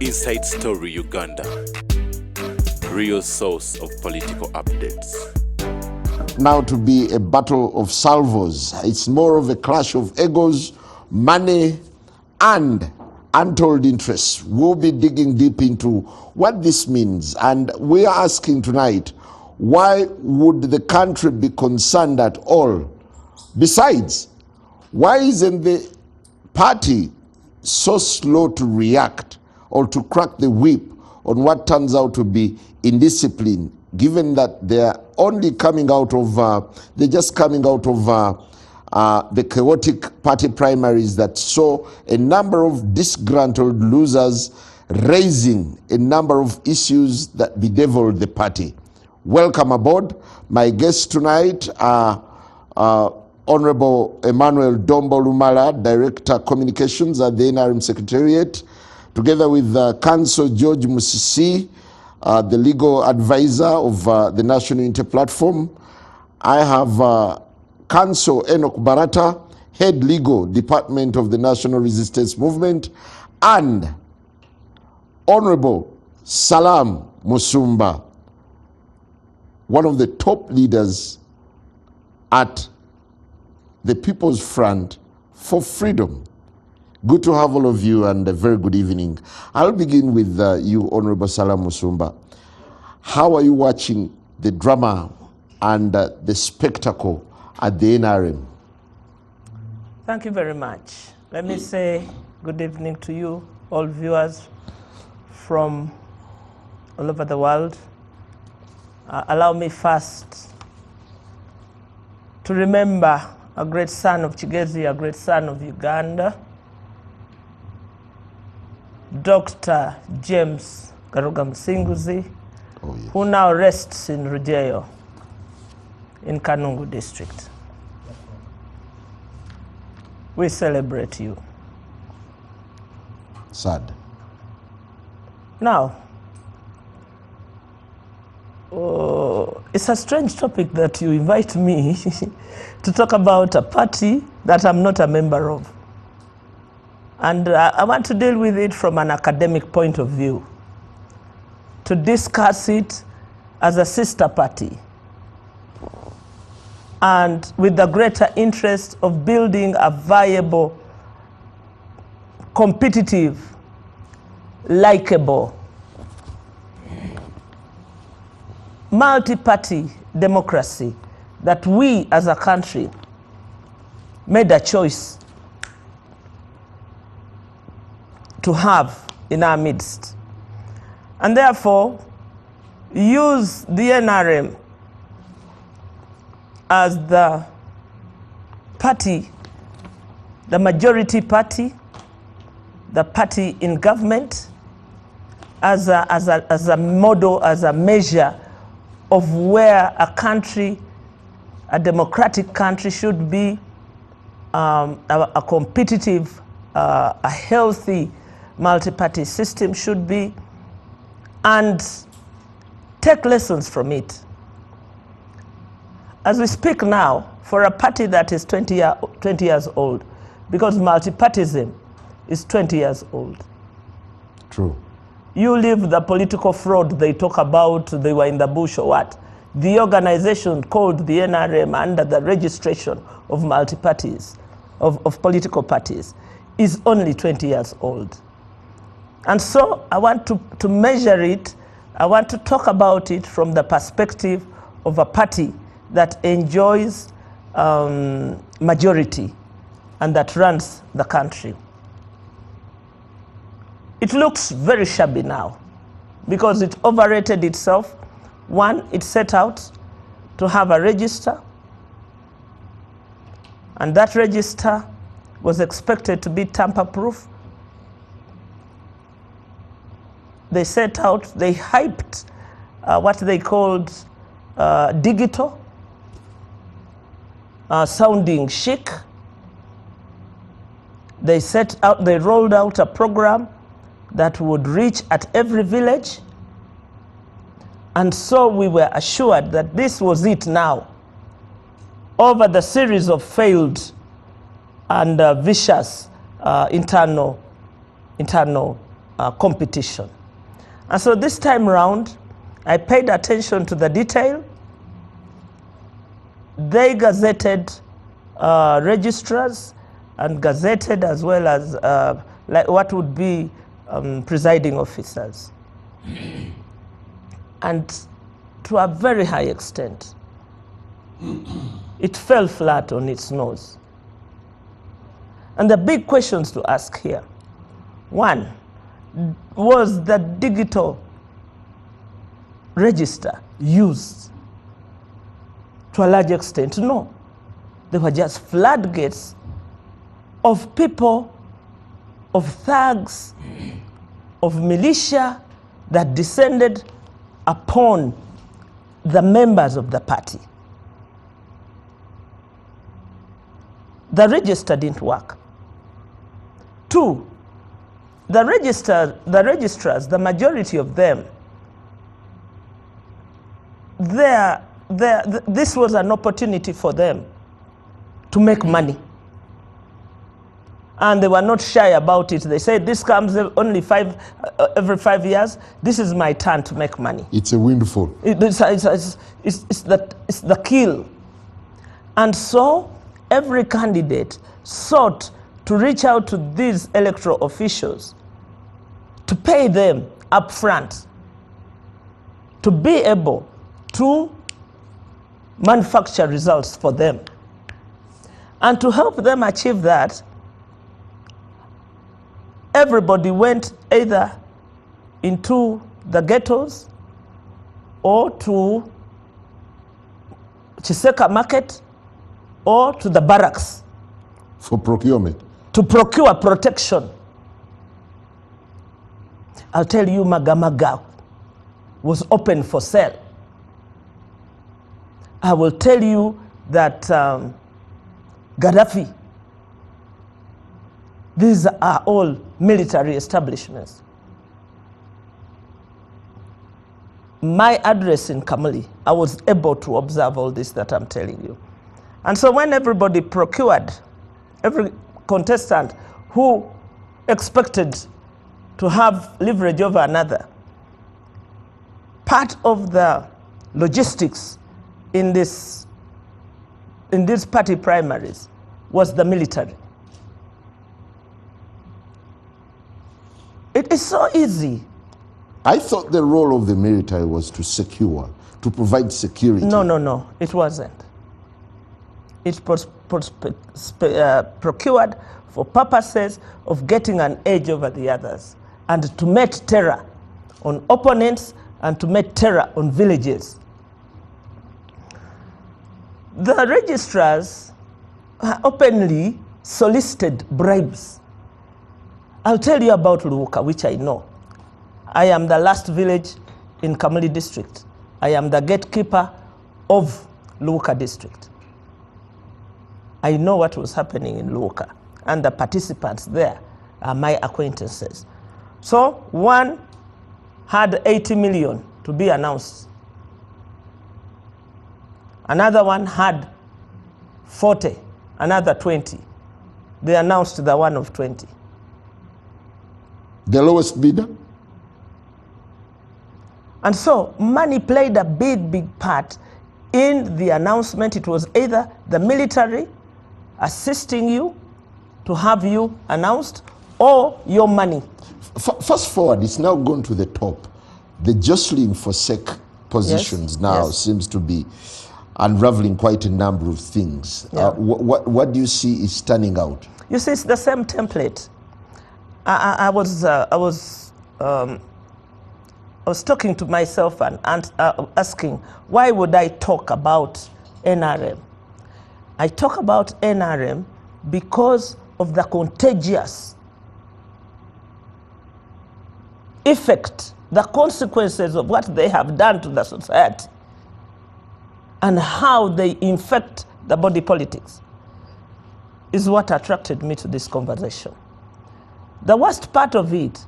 Inside Story Uganda, real source of political updates. Now to be a battle of salvos. It's more of a clash of egos, money, and untold interests. We'll be digging deep into what this means, and we are asking tonight, why would the country be concerned at all? Besides, why isn't the party so slow to react or to crack the whip on what turns out to be indiscipline, given that they're only coming out of, they're just coming out of the chaotic party primaries that saw a number of disgruntled losers raising a number of issues that bedeviled the party. Welcome aboard. My guests tonight are Honorable Emmanuel Dombo Lumala, Director Communications at the NRM Secretariat, together with Counsel George Musisi, the legal advisor of the National Unity Platform. I have Counsel Enoch Barata, Head Legal Department of the National Resistance Movement, and Honorable Salaam Musumba, one of the top leaders at the People's Front for Freedom. Good to have all of you, and a very good evening. I'll begin with you, Honorable Salaam Musumba. How are you watching the drama and the spectacle at the NRM? Thank you very much. Let me say good evening to you, all viewers from all over the world. Allow me first to remember a great son of Kigezi, a great son of Uganda, Dr. James Garuga Musinguzi, who now rests in Rujeyo in Kanungu district. We celebrate you. Sad. Now, it's a strange topic that you invite me to talk about a party that I'm not a member of. And I want to deal with it from an academic point of view, to discuss it as a sister party, and with the greater interest of building a viable, competitive, likable, multi-party democracy that we as a country made a choice to have in our midst. And therefore, use the NRM as the party, the majority party, the party in government, as a model, as a measure of where a country, a democratic country, should be, a competitive, a healthy multi-party system should be, and take lessons from it. As we speak now, for a party that is 20 years old, because multi-partyism is 20 years old. True. You leave the political fraud they talk about, they were in the bush or what. The organization called the NRM, under the registration of multi-parties, of political parties, is only 20 years old. And so I want to measure it, I want to talk about it from the perspective of a party that enjoys majority and that runs the country. It looks very shabby now because it overrated itself. One, it set out to have a register, and that register was expected to be tamper-proof. They set out, they hyped what they called digital, sounding chic. They set out, they rolled out a program that would reach at every village. And so we were assured that this was it now. Over the series of failed and vicious internal competition. And so this time round, I paid attention to the detail. They gazetted registrars and gazetted as well as like what would be presiding officers. And to a very high extent, it fell flat on its nose. And the big questions to ask here. One, was the digital register used to a large extent? No. They were just floodgates of people, of thugs, of militia that descended upon the members of the party. The register didn't work. Two, the registrars, the majority of them, this was an opportunity for them to make money. And they were not shy about it. They said, this comes only every 5 years. This is my turn to make money. It's a windfall. It's the kill. And so every candidate sought to reach out to these electoral officials to pay them up front, to be able to manufacture results for them. And to help them achieve that, everybody went either into the ghettos or to Chiseka Market or to the barracks. For procurement. To procure protection. I'll tell you, Magamaga was open for sale. I will tell you that Gaddafi, these are all military establishments. My address in Kamuli, I was able to observe all this that I'm telling you. And so when everybody procured, every contestant who expected to have leverage over another, part of the logistics in these party primaries was the military. It is so easy. I thought the role of the military was to secure, to provide security. No, it wasn't. It was procured for purposes of getting an edge over the others and to make terror on opponents and to make terror on villages. The registrars openly solicited bribes. I'll tell you about Luuka, which I know. I am the last village in Kamuli district. I am the gatekeeper of Luuka district. I know what was happening in Luuka, and the participants there are my acquaintances. So one had 80 million to be announced. Another one had 40, another 20. They announced the one of 20. The lowest bidder? And so money played a big part in the announcement. It was either the military assisting you to have you announced or your money. Fast forward, it's now gone to the top. The jostling for sec positions now seems to be unraveling quite a number of things. Yeah. What do you see is standing out? You see, it's the same template. I was talking to myself and asking, why would I talk about NRM? I talk about NRM because of the contagious effect, the consequences of what they have done to the society and how they infect the body politics is what attracted me to this conversation. The worst part of it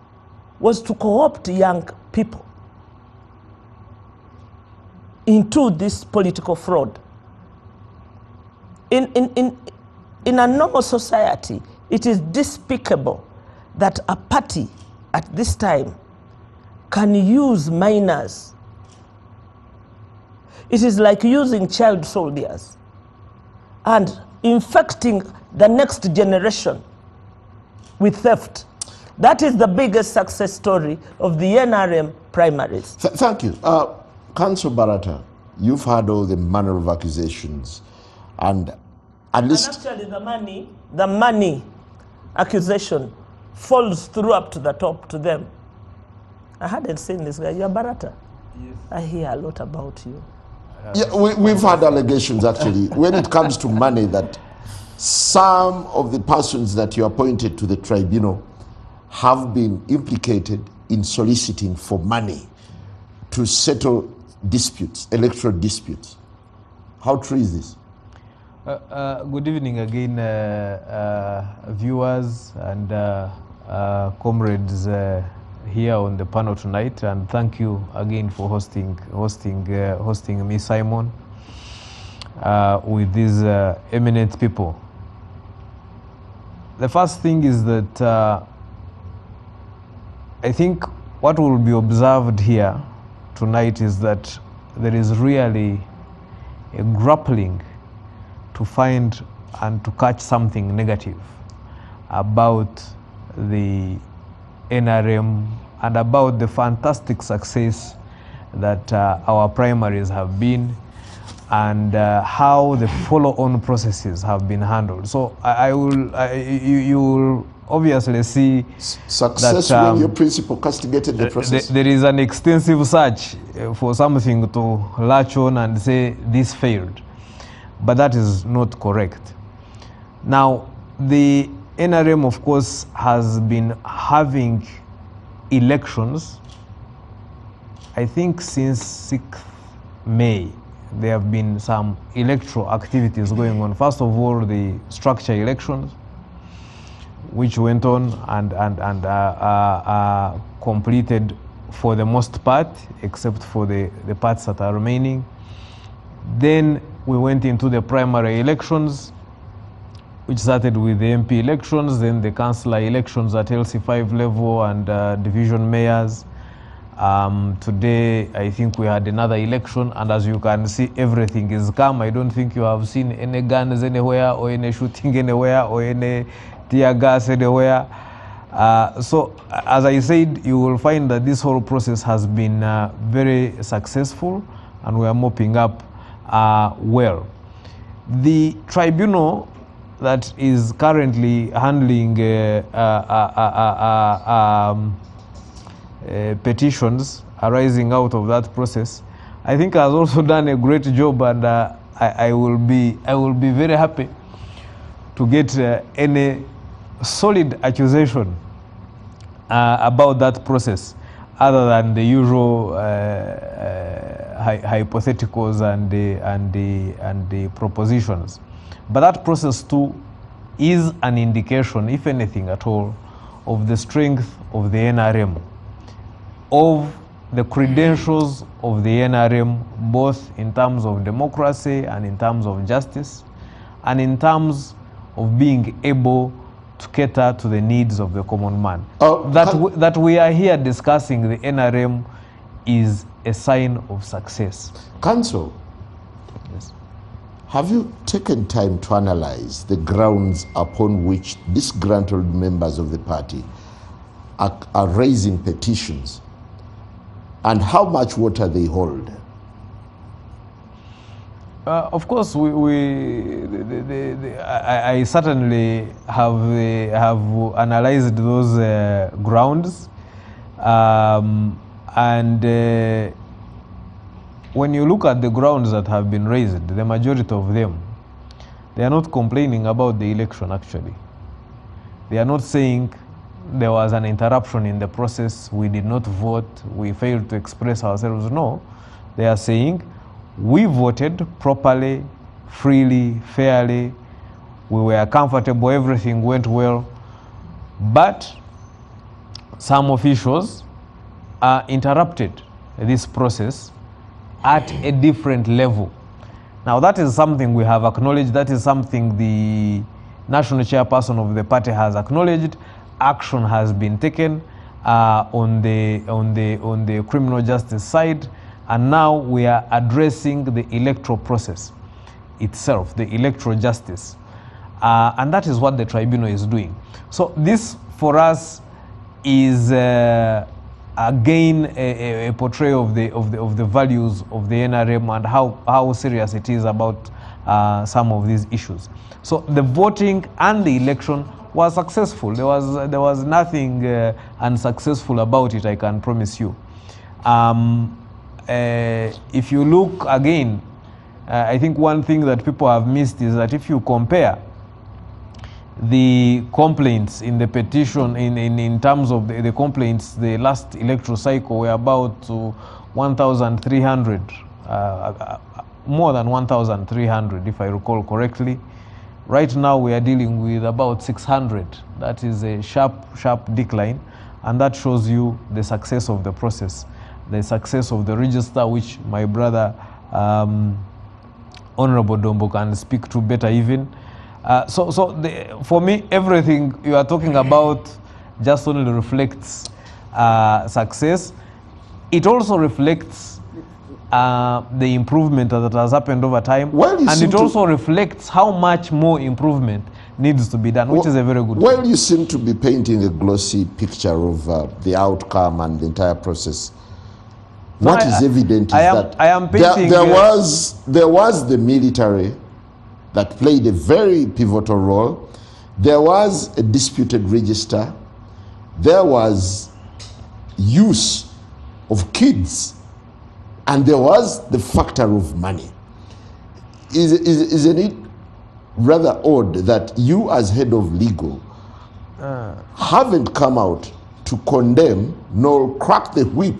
was to co-opt young people into this political fraud. In a normal society, it is despicable that a party, at this time can use minors. It is like using child soldiers and infecting the next generation with theft. That is the biggest success story of the NRM primaries. Thank you. Council Barata, you've heard all the manner of accusations, and at least... And actually the money accusation falls through up to the top to them. I hadn't seen this guy. You're Barata. Yes. I hear a lot about you. Yeah, we've had allegations actually when it comes to money that some of the persons that you appointed to the tribunal have been implicated in soliciting for money to settle disputes, electoral disputes. How true is this? Good evening again, viewers and comrades here on the panel tonight, and thank you again for hosting me, Simon, with these eminent people. The first thing is that I think what will be observed here tonight is that there is really a grappling to find and to catch something negative about the NRM and about the fantastic success that our primaries have been, and how the follow-on processes have been handled. So you will obviously see success that, when your principal castigated the process. There is an extensive search for something to latch on and say this failed, but that is not correct. Now, the NRM, of course, has been having elections, I think since 6th May. There have been some electoral activities going on. First of all, the structure elections, which went on and completed for the most part, except for the parts that are remaining. Then we went into the primary elections, which started with the MP elections, then the councillor elections at LC5 level and division mayors. Today, I think we had another election, and as you can see, everything is calm. I don't think you have seen any guns anywhere, or any shooting anywhere, or any tear gas anywhere. So, as I said, you will find that this whole process has been very successful, and we are mopping up well. The tribunal that is currently handling petitions arising out of that process, I think has also done a great job, and I will be very happy to get any solid accusation about that process, other than the usual hypotheticals and the propositions. But that process too is an indication, if anything at all, of the strength of the NRM, of the credentials of the NRM, both in terms of democracy and in terms of justice, and in terms of being able to cater to the needs of the common man. That we are here discussing the NRM is a sign of success. Council, Yes. have you taken time to analyze the grounds upon which disgruntled members of the party are raising petitions, and how much water they hold? Of course, I certainly have analyzed those grounds, and when you look at the grounds that have been raised, the majority of them, they are not complaining about the election. Actually, they are not saying there was an interruption in the process, we did not vote, we failed to express ourselves. No, they are saying we voted properly, freely, fairly, we were comfortable, everything went well, but some officials interrupted this process at a different level. Now, that is something we have acknowledged, that is something the national chairperson of the party has acknowledged. Action has been taken, on the criminal justice side, and now we are addressing the electoral process itself, the electoral justice, and that is what the tribunal is doing. So this, for us, is again a portrayal of the values of the NRM and how serious it is about some of these issues. So the voting and the election was successful. There was nothing unsuccessful about it, I can promise you. If you look again, I think one thing that people have missed is that if you compare the complaints in the petition, in terms of the complaints, the last electoral cycle were about 1,300, more than 1,300 if I recall correctly. Right now we are dealing with about 600. That is a sharp decline, and that shows you the success of the process, the success of the register, which my brother Honorable Dombo can speak to better even. For me, everything you are talking about just only reflects success. It also reflects the improvement that has happened over time, and it also reflects how much more improvement needs to be done, which is a very good thing. You seem to be painting a glossy picture of the outcome and the entire process. What is evident is that I am painting there was the military that played a very pivotal role. There was a disputed register. There was use of kids. And there was the factor of money. Isn't it rather odd that you, as head of legal, haven't come out to condemn nor crack the whip?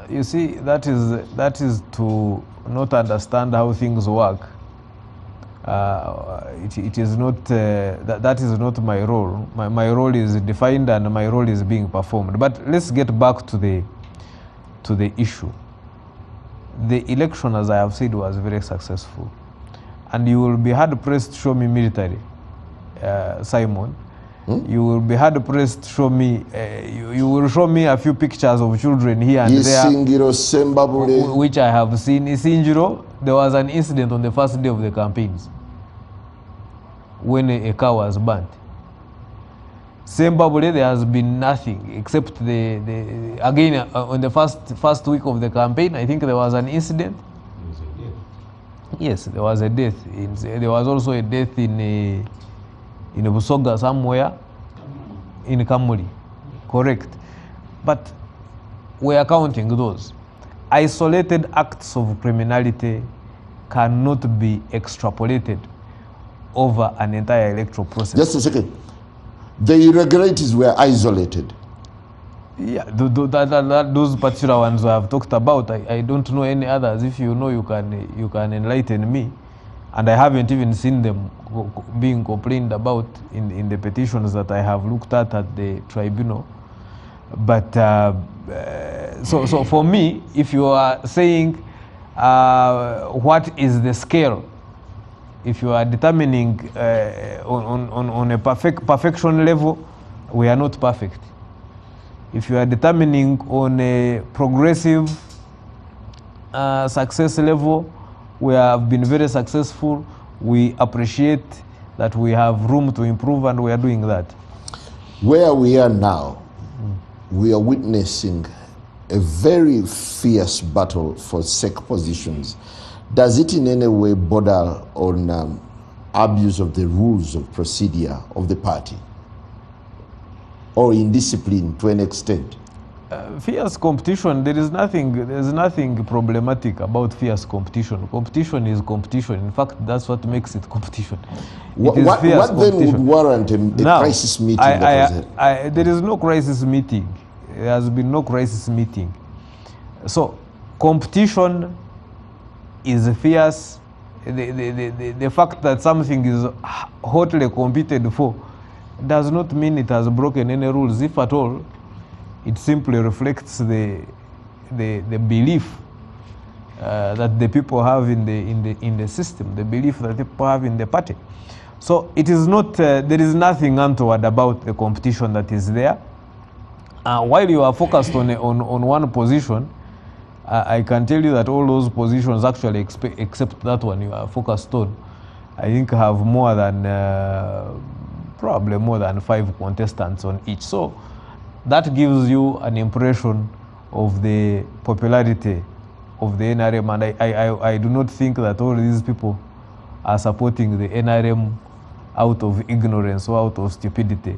You see, that is to not understand how things work. It is not that is not my role. My role is defined and my role is being performed. But let's get back to the issue. The election, as I have said, was very successful, and you will be hard pressed to show me military, Simon. You will be hard pressed to show me. You will show me a few pictures of children here and there, which I have seen. Isingiro, there was an incident on the first day of the campaigns when a car was burnt. Sembabule, there has been nothing except again on the first week of the campaign. I think there was an incident. Yes, there was a death. There was also a death in Busoga somewhere, in Kamuli, correct. But we are counting those. Isolated acts of criminality cannot be extrapolated over an entire electoral process. Just a second. The irregularities were isolated. Yeah, those particular ones I have talked about. I don't know any others. If you know, you can enlighten me. And I haven't even seen them being complained about in the petitions that I have looked at the tribunal. But so for me, if you are saying what is the scale, if you are determining on a perfection level, we are not perfect. If you are determining on a progressive success level, we have been very successful. We appreciate that we have room to improve, and we are doing that. Where we are now, we are witnessing a very fierce battle for SEC positions. Does it in any way border on abuse of the rules of procedure of the party, or indiscipline to an extent? Fierce competition, there's nothing problematic about fierce competition. Competition is competition. In fact, that's what makes it competition. What then would warrant a crisis meeting? There is no crisis meeting. There has been no crisis meeting. So, competition is fierce. The fact that something is hotly competed for does not mean it has broken any rules, if at all. It simply reflects the belief that the people have in the system, the belief that people have in the party. So it is not, there is nothing untoward about the competition that is there. While you are focused on one position, I can tell you that all those positions actually, except that one you are focused on, I think have more than, probably more than 5 contestants on each. So that gives you an impression of the popularity of the NRM, and I do not think that all these people are supporting the NRM out of ignorance or out of stupidity.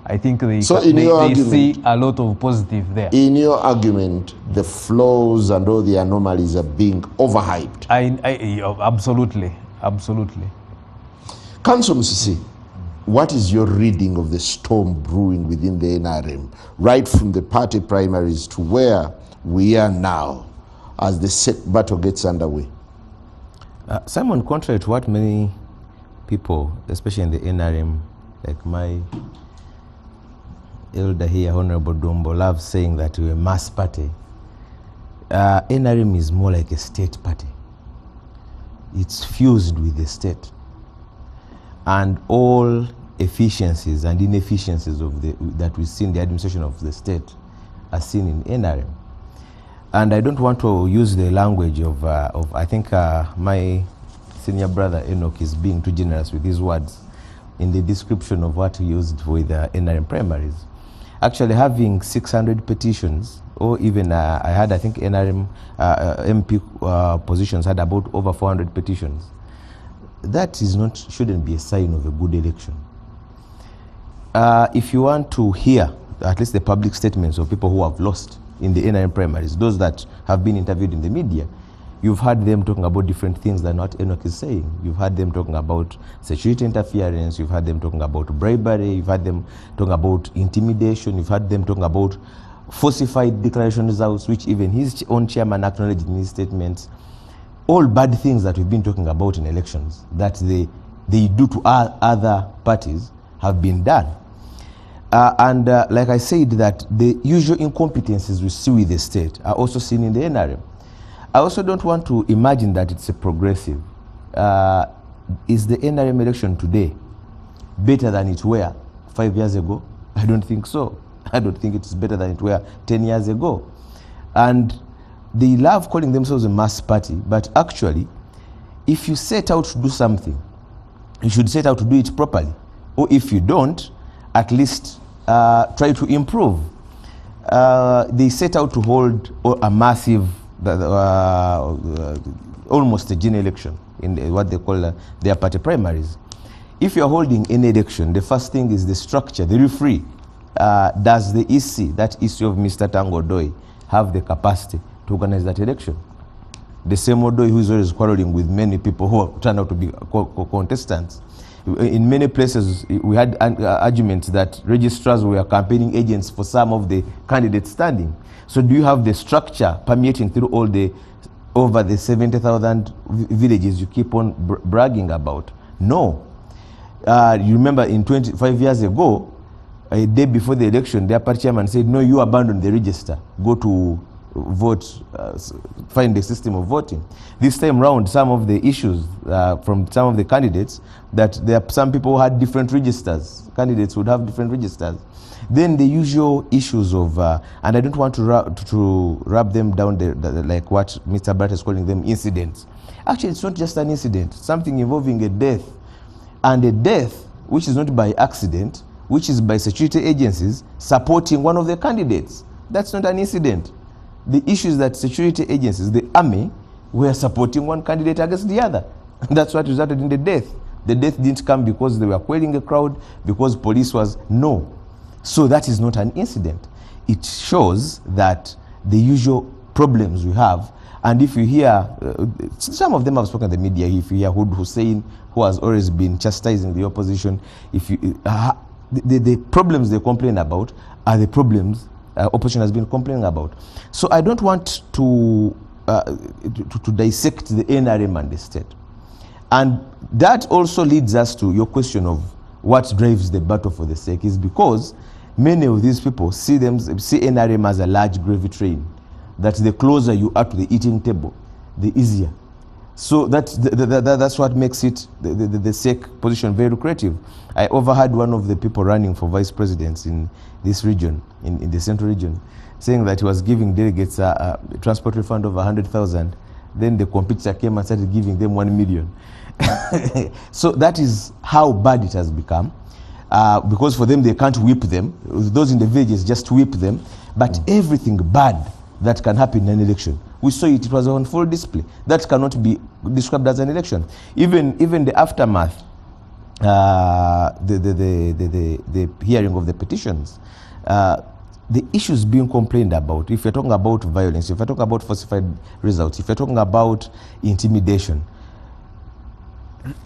I think they see a lot of positive there. In your argument, the flaws and all the anomalies are being overhyped. Absolutely, absolutely. Council Musisi, what is your reading of the storm brewing within the NRM, right from the party primaries to where we are now as the set battle gets underway? Simon, contrary to what many people, especially in the NRM, like my elder here, Honorable Dombo, loves saying that we're a mass party. NRM is more like a state party. It's fused with the state. And all efficiencies and inefficiencies of that we see in the administration of the state are seen in NRM. And I don't want to use the language of I think my senior brother Enoch is being too generous with his words in the description of what he used with NRM primaries. Actually having 600 petitions, or even I had, I think NRM MP positions had about over 400 petitions. That is not, shouldn't be a sign of a good election. If you want to hear at least the public statements of people who have lost in the NRM primaries, those that have been interviewed in the media, you've heard them talking about different things than what Enoch is saying. You've heard them talking about security interference, you've heard them talking about bribery, you've heard them talking about intimidation, you've heard them talking about falsified declaration results, which even his own chairman acknowledged in his statements. All bad things that we've been talking about in elections that they do to other parties have been done. Like I said, that the usual incompetencies we see with the state are also seen in the NRM. I also don't want to imagine that it's a progressive. Is the NRM election today better than it were 5 years ago? I don't think so. I don't think it's better than it were 10 years ago. And they love calling themselves a mass party, but actually, if you set out to do something, you should set out to do it properly. Or if you don't, at least try to improve. They set out to hold a massive, almost a general election in what they call their party primaries. If you're holding any election, the first thing is the structure, the referee. Does the EC, that EC of Mr. Tango Doi, have the capacity to organize that election? The same Odoi who is always quarreling with many people who turned out to be contestants. In many places, we had arguments that registrars were campaigning agents for some of the candidates standing. So do you have the structure permeating through all the, over the 70,000 villages you keep on bragging about? No. You remember in 25 years ago, a day before the election, their party chairman said, no, you abandon the register, go to vote, find the system of voting. This time round, some of the issues from some of the candidates, that there are some people who had different registers. Candidates would have different registers. Then the usual issues of, and I don't want to wrap them down like what Mr. Brat is calling them incidents. Actually, it's not just an incident, something involving a death. And a death, which is not by accident, which is by security agencies supporting one of the candidates. That's not an incident. The issue is that security agencies, the army, were supporting one candidate against the other. That's what resulted in the death. The death didn't come because they were quelling a crowd, because police was, no. So that is not an incident. It shows that the usual problems we have, and if you hear, some of them have spoken in the media, if you hear Hussein, who has always been chastising the opposition, if you, the problems they complain about are the problems opposition has been complaining about. So I don't want to dissect the NRM and the state. And that also leads us to your question of what drives the battle for the sake, is because many of these people see NRM as a large gravy train, that the closer you are to the eating table, the easier. So that's what makes it the SEC position very lucrative. I overheard one of the people running for vice presidents in this region, in the central region, saying that he was giving delegates a transport refund of 100,000. Then the competitor came and started giving them 1 million. So that is how bad it has become. Because for them, they can't whip them. Those in the villages just whip them. But everything bad that can happen in an election, we saw it was on full display. That cannot be described as an election. Even the aftermath, the hearing of the petitions, the issues being complained about, if you're talking about violence, if you're talking about falsified results, if you're talking about intimidation,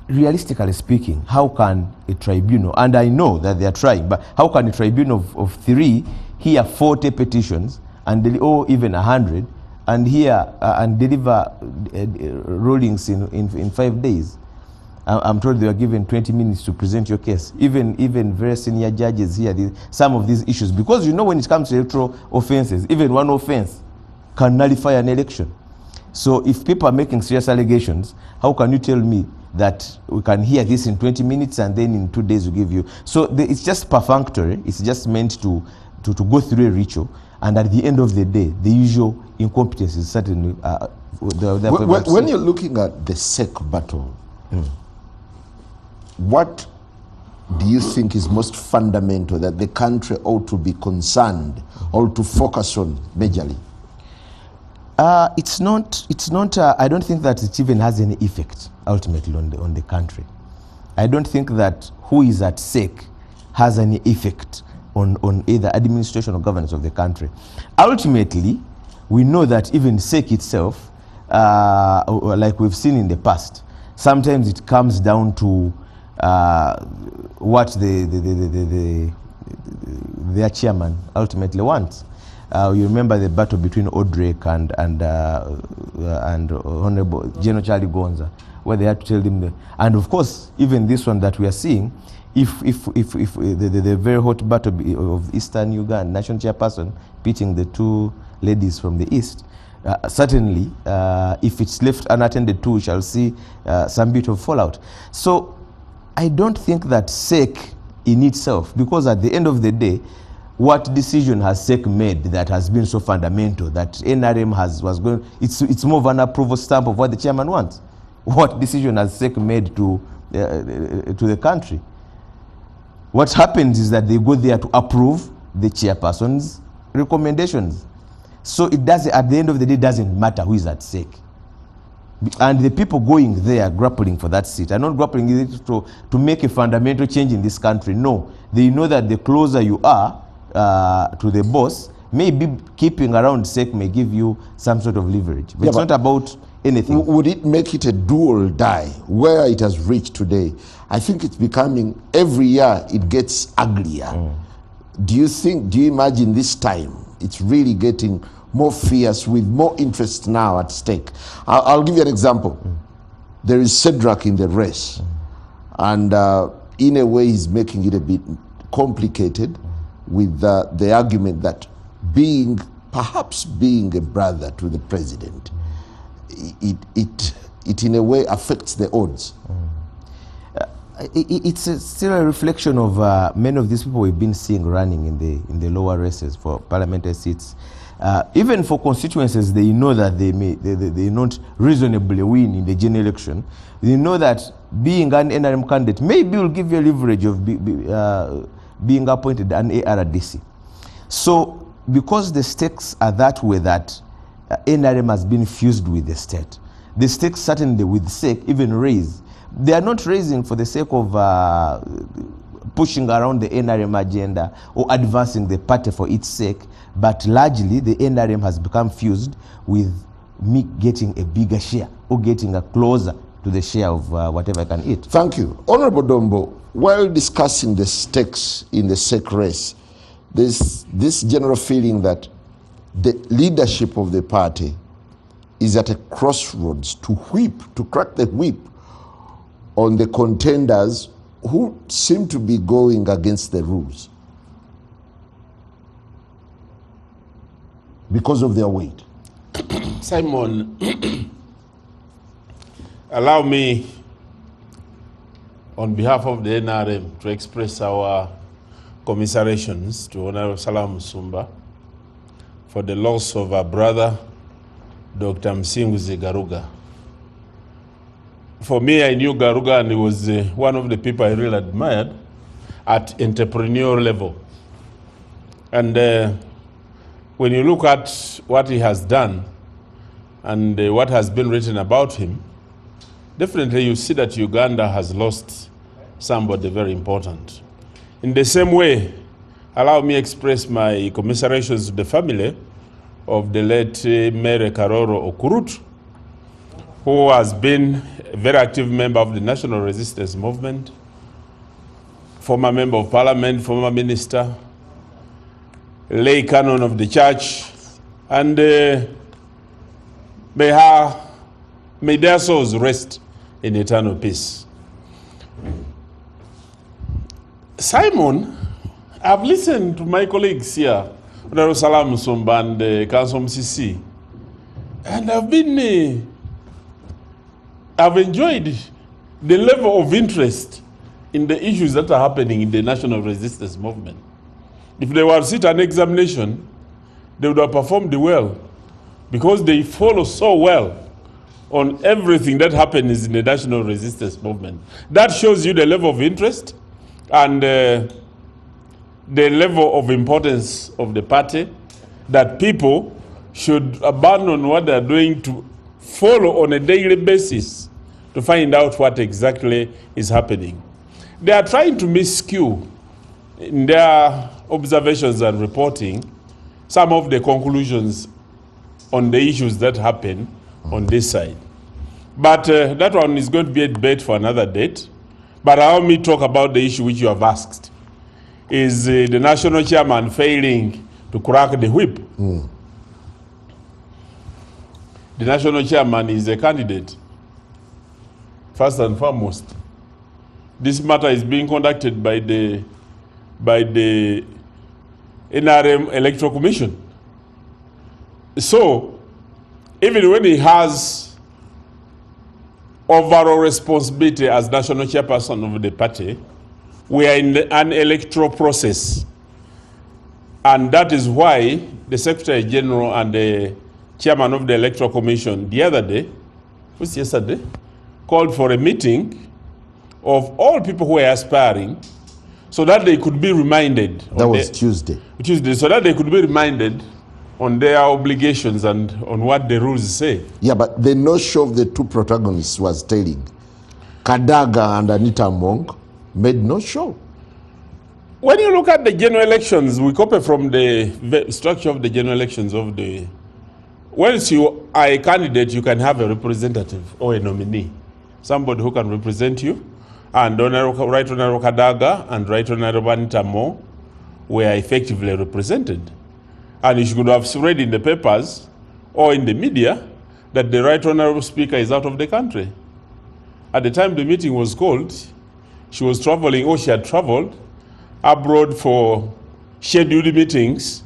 realistically speaking, how can a tribunal, and I know that they are trying, but how can a tribunal of 3 hear 40 petitions and or even 100 and hear and deliver rulings in 5 days? I'm told they were given 20 minutes to present your case. Even very senior judges hear some of these issues, because when it comes to electoral offenses, even one offense can nullify an election. So if people are making serious allegations, how can you tell me that we can hear this in 20 minutes and then in 2 days we give you? So it's just perfunctory. It's just meant to go through a ritual. And at the end of the day, the usual incompetence is certainly... when you're looking at the SEC battle, what do you think is most fundamental that the country ought to be concerned or to focus on majorly? It's not. I don't think that it even has any effect ultimately on the country. I don't think that who is at SEC has any effect on either administration or governance of the country. Ultimately, we know that even SEC itself, like we've seen in the past, sometimes it comes down to what their chairman ultimately wants. You remember the battle between Odrek and Honorable General Charlie Gonza, where they had to tell him and of course, even this one that we are seeing, if the very hot battle of Eastern Uganda, national chairperson pitting the 2 ladies from the East, certainly, if it's left unattended to, we shall see some bit of fallout. So I don't think that SEC in itself, because at the end of the day, what decision has SEC made that has been so fundamental that NRM was going? It's more of an approval stamp of what the chairman wants. What decision has SEC made to the country? What happens is that they go there to approve the chairperson's recommendations. So it does. At the end of the day, it doesn't matter who is at SEC. And the people going there grappling for that seat are not grappling it to make a fundamental change in this country. No, they know that the closer you are to the boss, maybe keeping around SEC may give you some sort of leverage. But it's not about anything. Would it make it a do or die where it has reached today? I think it's becoming, every year it gets uglier. Do you imagine this time it's really getting more fierce with more interest now at stake? I'll give you an example. There is Cedric in the race, and in a way he's making it a bit complicated with the argument that perhaps being a brother to the president, it in a way affects the odds. It's still a reflection of many of these people we've been seeing running in the lower races for parliamentary seats. Even for constituencies, they know that they not reasonably win in the general election. They know that being an NRM candidate maybe will give you a leverage of being appointed an ARDC. So because the stakes are that way, that NRM has been fused with the state, the stakes certainly with SEC even raise. They are not raising for the sake of pushing around the NRM agenda or advancing the party for its sake, but largely the NRM has become fused with me getting a bigger share or getting a closer to the share of whatever I can eat. Thank you. Honorable Dombo, while discussing the stakes in the SEC race, there's this general feeling that the leadership of the party is at a crossroads to crack the whip on the contenders who seem to be going against the rules because of their weight. Simon, Allow me, on behalf of the NRM, to express our commiserations to Honorable Salaam Musumba for the loss of our brother, Dr. Msinguzi Garuga. For me, I knew Garuga, and he was one of the people I really admired at entrepreneurial level. And when you look at what he has done and what has been written about him, definitely you see that Uganda has lost somebody very important. In the same way, allow me express my commiserations to the family of the late Mere Karoro Okurut, who has been a very active member of the National Resistance Movement, former member of parliament, former minister, lay canon of the church, and may their souls rest in eternal peace. Simon, I've listened to my colleagues here, Honorable Salaam Musumba and Council MCC, and I've enjoyed the level of interest in the issues that are happening in the national resistance movement. If they were to sit an examination, they would have performed well, because they follow so well on everything that happens in the national resistance movement. That shows you the level of interest and the level of importance of the party, that people should abandon what they're doing to follow on a daily basis to find out what exactly is happening. They are trying to miscue in their observations and reporting some of the conclusions on the issues that happen on this side. But that one is going to be a debate for another date. But allow me to talk about the issue which you have asked. Is the national chairman failing to crack the whip? The national chairman is a candidate, first and foremost. This matter is being conducted by the NRM Electoral Commission. So, even when he has overall responsibility as national chairperson of the party, we are in an electoral process. And that is why the Secretary General and the Chairman of the Electoral Commission the other day, yesterday, called for a meeting of all people who are aspiring, so that they could be reminded. That was Tuesday. So that they could be reminded on their obligations and on what the rules say. Yeah, but the no-show of the two protagonists was telling. Kadaga and Anita Mong made no show. When you look at the general elections, we copy from the structure of the general elections of the... Once you are a candidate, you can have a representative or a nominee, somebody who can represent you. And Right Honorable Kadaga and Right Honorable Anita Mong were effectively represented. And you should have read in the papers or in the media that the Right Honorable Speaker is out of the country. At the time the meeting was called, she was traveling, or she had traveled abroad for scheduled meetings.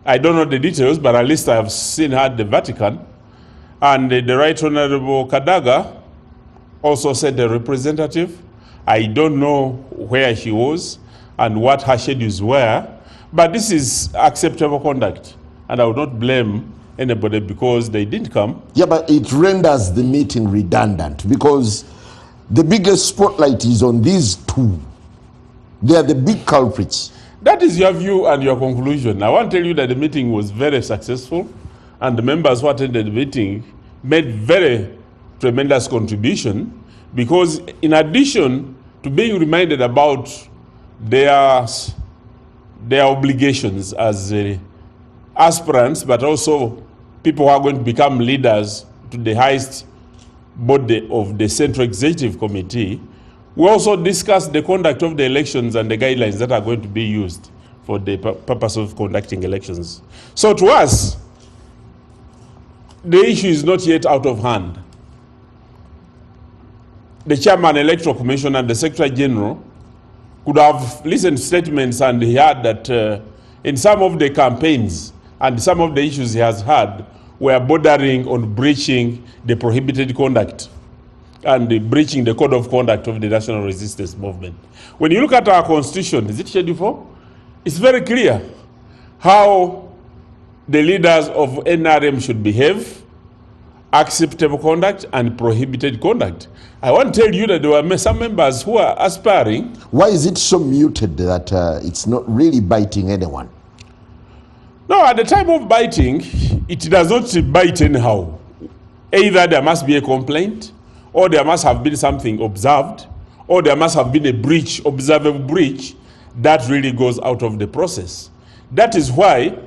I don't know the details, but at least I have seen her at the Vatican. And the Right Honorable Kadaga also sent a representative. I don't know where she was and what her schedules were, but this is acceptable conduct. And I would not blame anybody because they didn't come. Yeah, but it renders the meeting redundant because the biggest spotlight is on these two. They are the big culprits. That is your view and your conclusion. I want to tell you that the meeting was very successful, and the members who attended the meeting made very tremendous contribution, because in addition to being reminded about their obligations as aspirants, but also people who are going to become leaders to the highest body of the Central Executive Committee, we also discussed the conduct of the elections and the guidelines that are going to be used for the purpose of conducting elections. So to us, the issue is not yet out of hand. The Chairman Electoral Commission and the Secretary General could have listened to statements and he heard that in some of the campaigns and some of the issues he has had were bordering on breaching the prohibited conduct. and breaching the code of conduct of the national resistance movement. When you look at our constitution, is it Schedule 4? It's very clear how the leaders of NRM should behave, acceptable conduct and prohibited conduct. I want to tell you that there were some members who are aspiring. Why is it so muted that it's not really biting anyone? No, at the time of biting, it does not bite anyhow. Either there must be a complaint, or there must have been something observed, or there must have been a breach, observable breach, that really goes out of the process. That is why,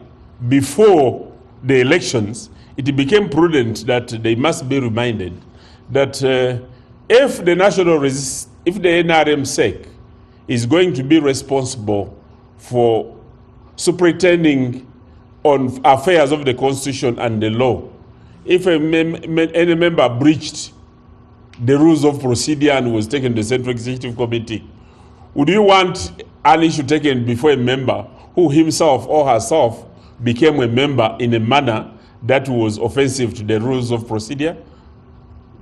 before the elections, it became prudent that they must be reminded that if the NRM SEC is going to be responsible for superintending on affairs of the Constitution and the law, if any member breached the rules of procedure and was taken to the Central Executive Committee, would you want an issue taken before a member who himself or herself became a member in a manner that was offensive to the rules of procedure?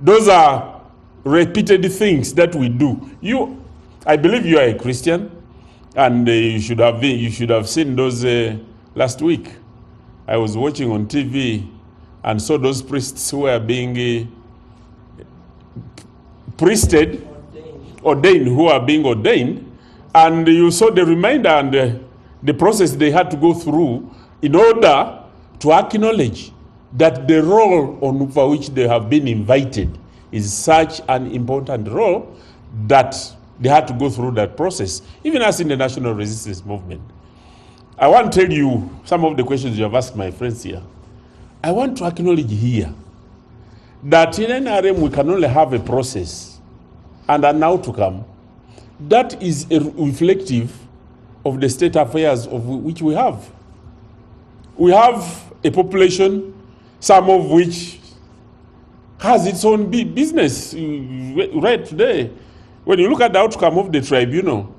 Those are repeated things that we do. I believe you are a Christian, and you should have seen those last week. I was watching on TV and saw those priests who were being ordained, who are being ordained, and you saw the reminder and the process they had to go through in order to acknowledge that the role for which they have been invited is such an important role that they had to go through that process, even as in the national resistance movement. I want to tell you some of the questions you have asked my friends here. I want to acknowledge here that in NRM we can only have a process and an outcome that is reflective of the state affairs of which we have. We have a population, some of which has its own business. Right today, when you look at the outcome of the tribunal,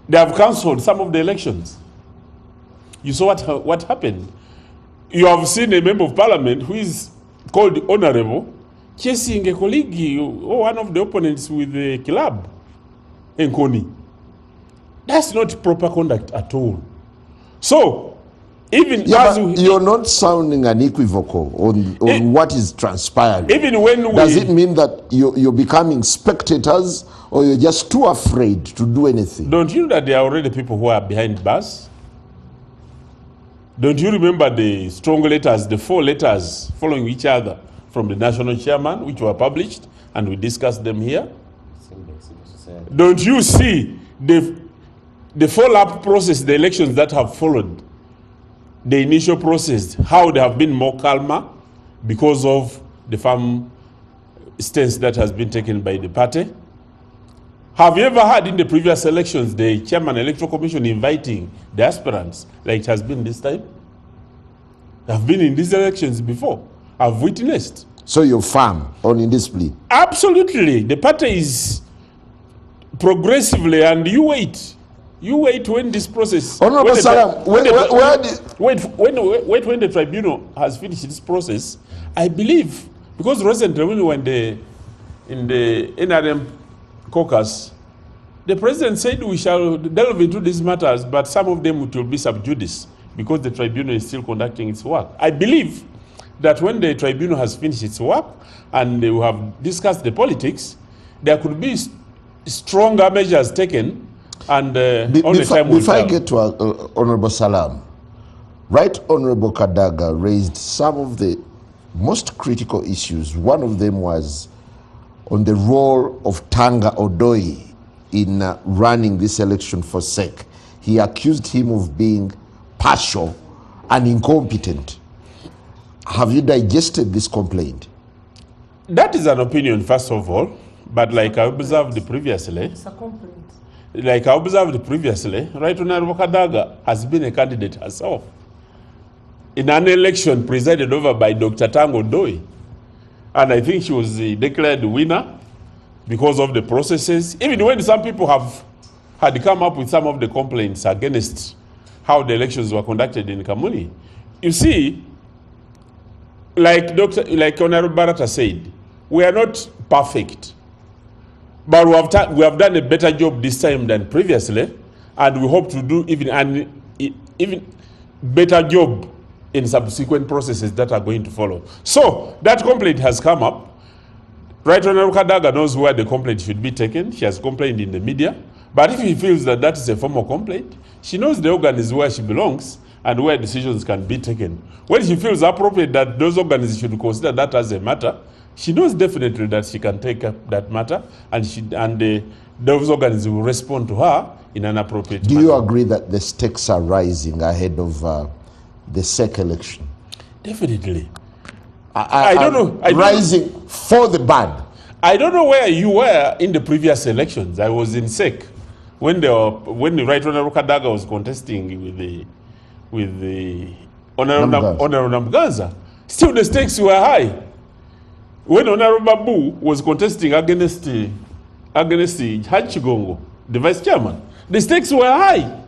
they have cancelled some of the elections. You saw what happened. You have seen a member of parliament who is called honorable chasing a colleague or one of the opponents with the club in Koni. That's not proper conduct at all. So, even you're not sounding unequivocal on what is transpiring. Even when does it mean that you're becoming spectators, or you're just too afraid to do anything? Don't you know that there are already people who are behind bars? Don't you remember the strong letters, the 4 letters following each other from the national chairman, which were published, and we discussed them here? Don't you see the follow-up process, the elections that have followed the initial process, how they have been more calmer because of the firm stance that has been taken by the party? Have you ever had in the previous elections the chairman electoral commission inviting the aspirants like it has been this time? I've been in these elections before. I've witnessed. So you're firm on indiscipline? Absolutely. The party is progressively, and you wait. You wait when this process. Honorable Salaam, when the tribunal has finished this process, I believe, because recently when we were in the NRM caucus, the president said we shall delve into these matters, but some of them will be sub judice because the tribunal is still conducting its work. I believe that when the tribunal has finished its work and they will have discussed the politics, there could be stronger measures taken. And before I get to Honorable Salaam, Right Honorable Kadaga raised some of the most critical issues. One of them was on the role of Tanga Odoi in running this election for SEC. He accused him of being partial and incompetent. Have you digested this complaint? That is an opinion, first of all, but like I observed previously, It's a complaint. Right Honorable Kadaga has been a candidate herself in an election presided over by Dr. Tanga Odoi. And I think she was declared the winner because of the processes. Even when some people had come up with some of the complaints against how the elections were conducted in Kamuni. You see, like Honorable Barata said, we are not perfect. But we have done a better job this time than previously, and we hope to do even better job in subsequent processes that are going to follow. So that complaint has come up. Right Honorable Kadaga knows where the complaint should be taken. She has complained in the media. But if he feels that that is a formal complaint, she knows the organ is where she belongs and where decisions can be taken. When she feels appropriate that those organs should consider that as a matter, she knows definitely that she can take up that matter, and those organs will respond to her in an appropriate manner. Do you agree that the stakes are rising ahead of the SEC election? Definitely. I don't know. Rising for the bad. I don't know where you were in the previous elections. I was in SEC when the Right Honorable Kadaga was contesting with the Honorable Namganza. Still the stakes were high. When Honorable Babu was contesting against Hachigongo, the vice chairman, the stakes were high.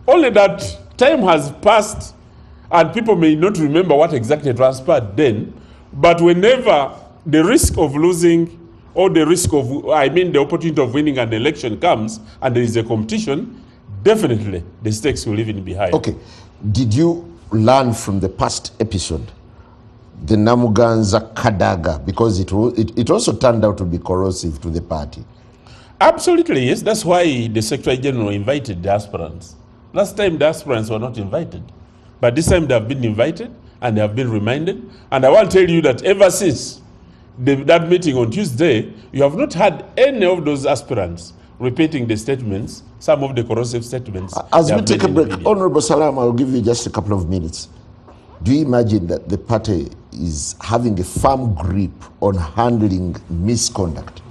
Only that time has passed and people may not remember what exactly transpired then, but whenever the risk of losing or the risk of, the opportunity of winning an election comes and there is a competition, definitely the stakes will even be higher. Okay. Did you learn from the past episode, the Namuganza Kadaga, because it also turned out to be corrosive to the party? Absolutely, yes. That's why the Secretary General invited the aspirants. Last time the aspirants were not invited, but this time they have been invited and they have been reminded. And I want to tell you that ever since that meeting on Tuesday, you have not had any of those aspirants repeating the statements, some of the corrosive statements. As we take a break, Honorable Salaam, I'll give you just a couple of minutes. Do you imagine that the party is having a firm grip on handling misconduct?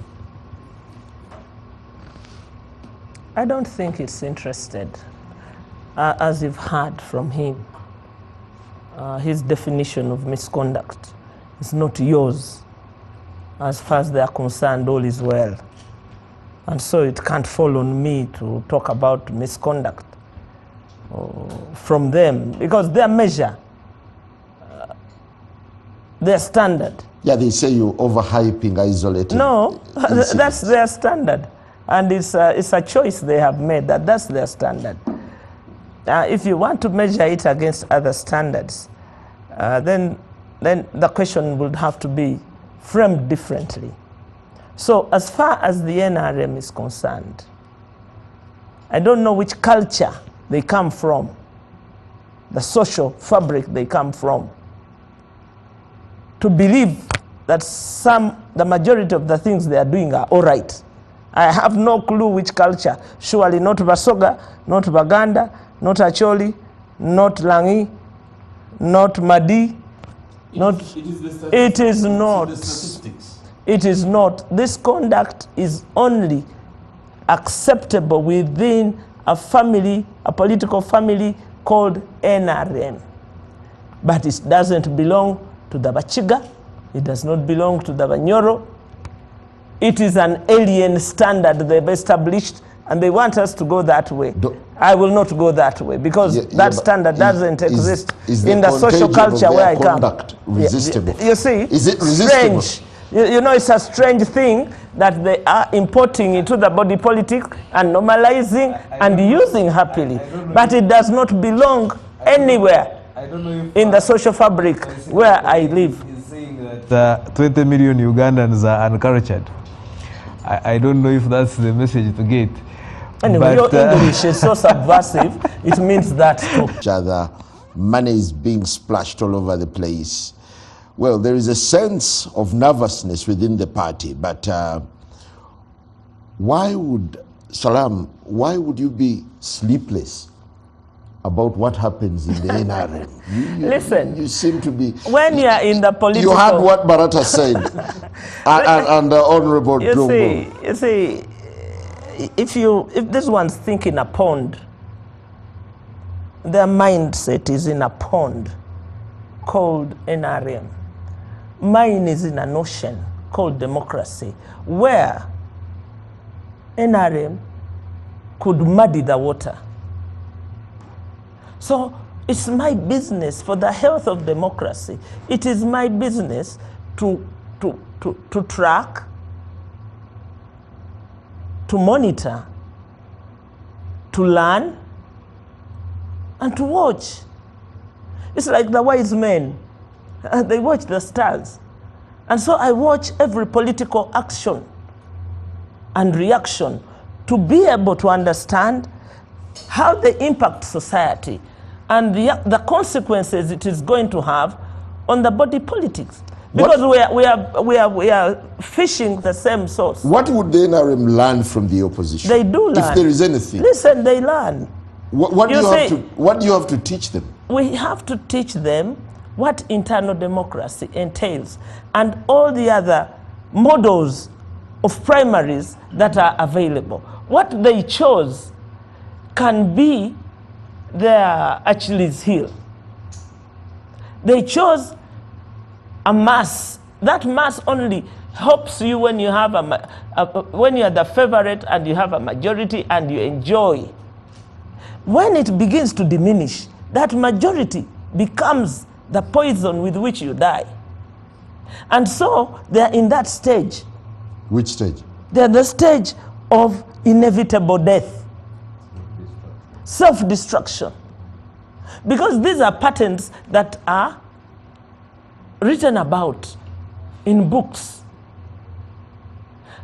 I don't think it's interested. As you've heard from him, his definition of misconduct is not yours. As far as they are concerned, all is well. And so it can't fall on me to talk about misconduct from them, because their measure, their standard. Yeah, they say you're overhyping, isolating. No, that's their standard. And it's a choice they have made, that's their standard. If you want to measure it against other standards, then the question would have to be framed differently. So as far as the NRM is concerned, I don't know which culture they come from, the social fabric they come from, to believe that the majority of the things they are doing are all right. I have no clue which culture. Surely not Basoga, not Baganda, not Acholi, not Langi, not Madi. It is not. It is not. This conduct is only acceptable within a family, a political family called NRM. But it doesn't belong to the Bachiga. It does not belong to the Banyoro. It is an alien standard they've established, and they want us to go that way. I will not go that way, because that standard doesn't exist in the social culture where I come. Resistible? You see, is it resistible? Strange. You know, it's a strange thing that they are importing into the body politic and normalizing and using happily. But it does not belong anywhere in the social fabric where I live. He's saying that 20 million Ugandans are uncultured. I don't know if that's the message to get. Anyway, your English is so subversive, it means that too. Each other, money is being splashed all over the place. Well, there is a sense of nervousness within the party, but why would you be sleepless about what happens in the NRM? Listen, you seem to be... When you are in the political... You heard what Barata said, and Honorable Jumbo. You see, if this one's thinking a pond, their mindset is in a pond called NRM. Mine is in an ocean called democracy, where NRM could muddy the water. So it's my business for the health of democracy. It is my business to track to monitor, to learn, and to watch. It's like the wise men. They watch the stars. And so I watch every political action and reaction to be able to understand how they impact society and the consequences it is going to have on the body politics. Because we are fishing the same source. What would the NRM learn from the opposition? They do learn. If there is anything. Listen, they learn. What do you have to teach them? We have to teach them what internal democracy entails and all the other models of primaries that are available. What they chose can be their Achilles heel. They chose a mass. That mass only helps you when you have when you are the favorite and you have a majority and you enjoy. When it begins to diminish, that majority becomes the poison with which you die. And so they are in that stage. Which stage? They are the stage of inevitable death. Self-destruction. Because these are patterns that are written about in books.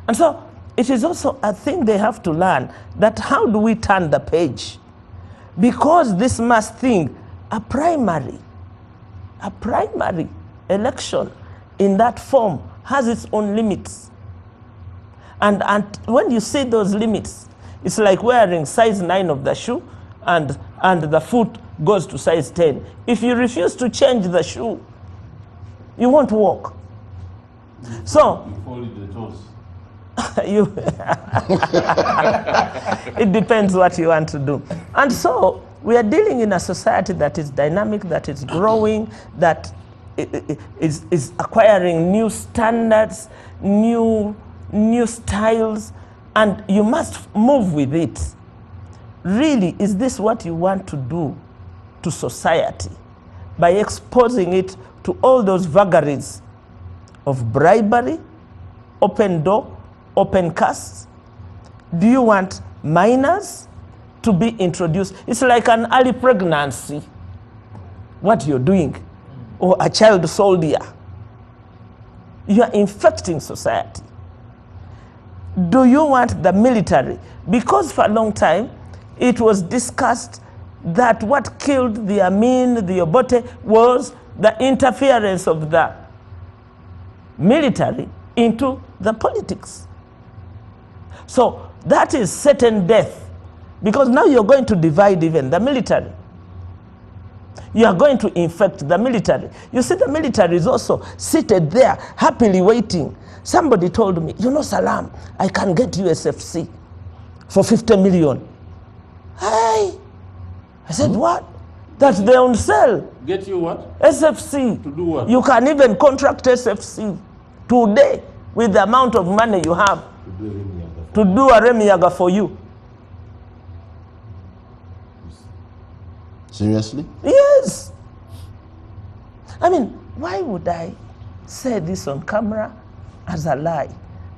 And so it is also a thing they have to learn, that how do we turn the page? Because this must think a primary election in that form has its own limits. And when you see those limits, it's like wearing size 9 of the shoe and the foot goes to size 10. If you refuse to change the shoe, you won't walk. So You fall in the toes. It depends what you want to do. And so we are dealing in a society that is dynamic, that is growing, that is acquiring new standards, new styles, and you must move with it. Really, is this what you want to do to society by exposing it to all those vagaries of bribery, open door, open castes? Do you want minors to be introduced? It's like an early pregnancy, what you're doing, or a child soldier. You are infecting society. Do you want the military? Because for a long time, it was discussed that what killed the Amin, the Obote, was the interference of the military into the politics. So that is certain death, because now you're going to divide even the military. You are going to infect the military. You see, the military is also seated there, happily waiting. Somebody told me, you know, Salaam, I can get you SFC for 50 million. Hey! I said, what? That's their own sale. Get you what? SFC. To do what? You can even contract SFC today with the amount of money you have to do a Remiyaga for you. Seriously? Yes. I mean, why would I say this on camera as a lie?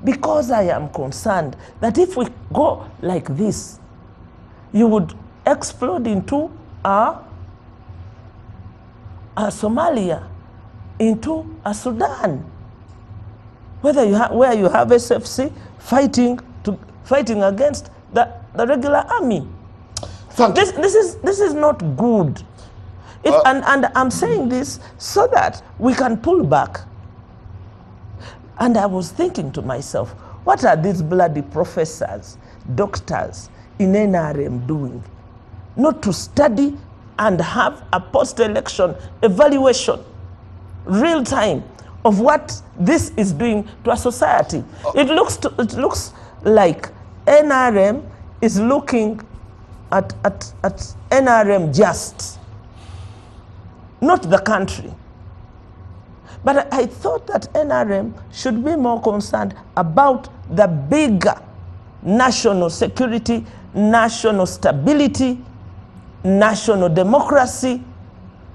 Because I am concerned that if we go like this, you would explode into a Somalia, into a Sudan, where you have SFC fighting against the regular army. This is not good. And I'm saying this so that we can pull back. And I was thinking to myself, what are these bloody professors, doctors in NRM doing? Not to study and have a post-election evaluation, real time, of what this is doing to a society. It looks like NRM is looking at NRM just, not the country. But I thought that NRM should be more concerned about the bigger national security, national stability, national democracy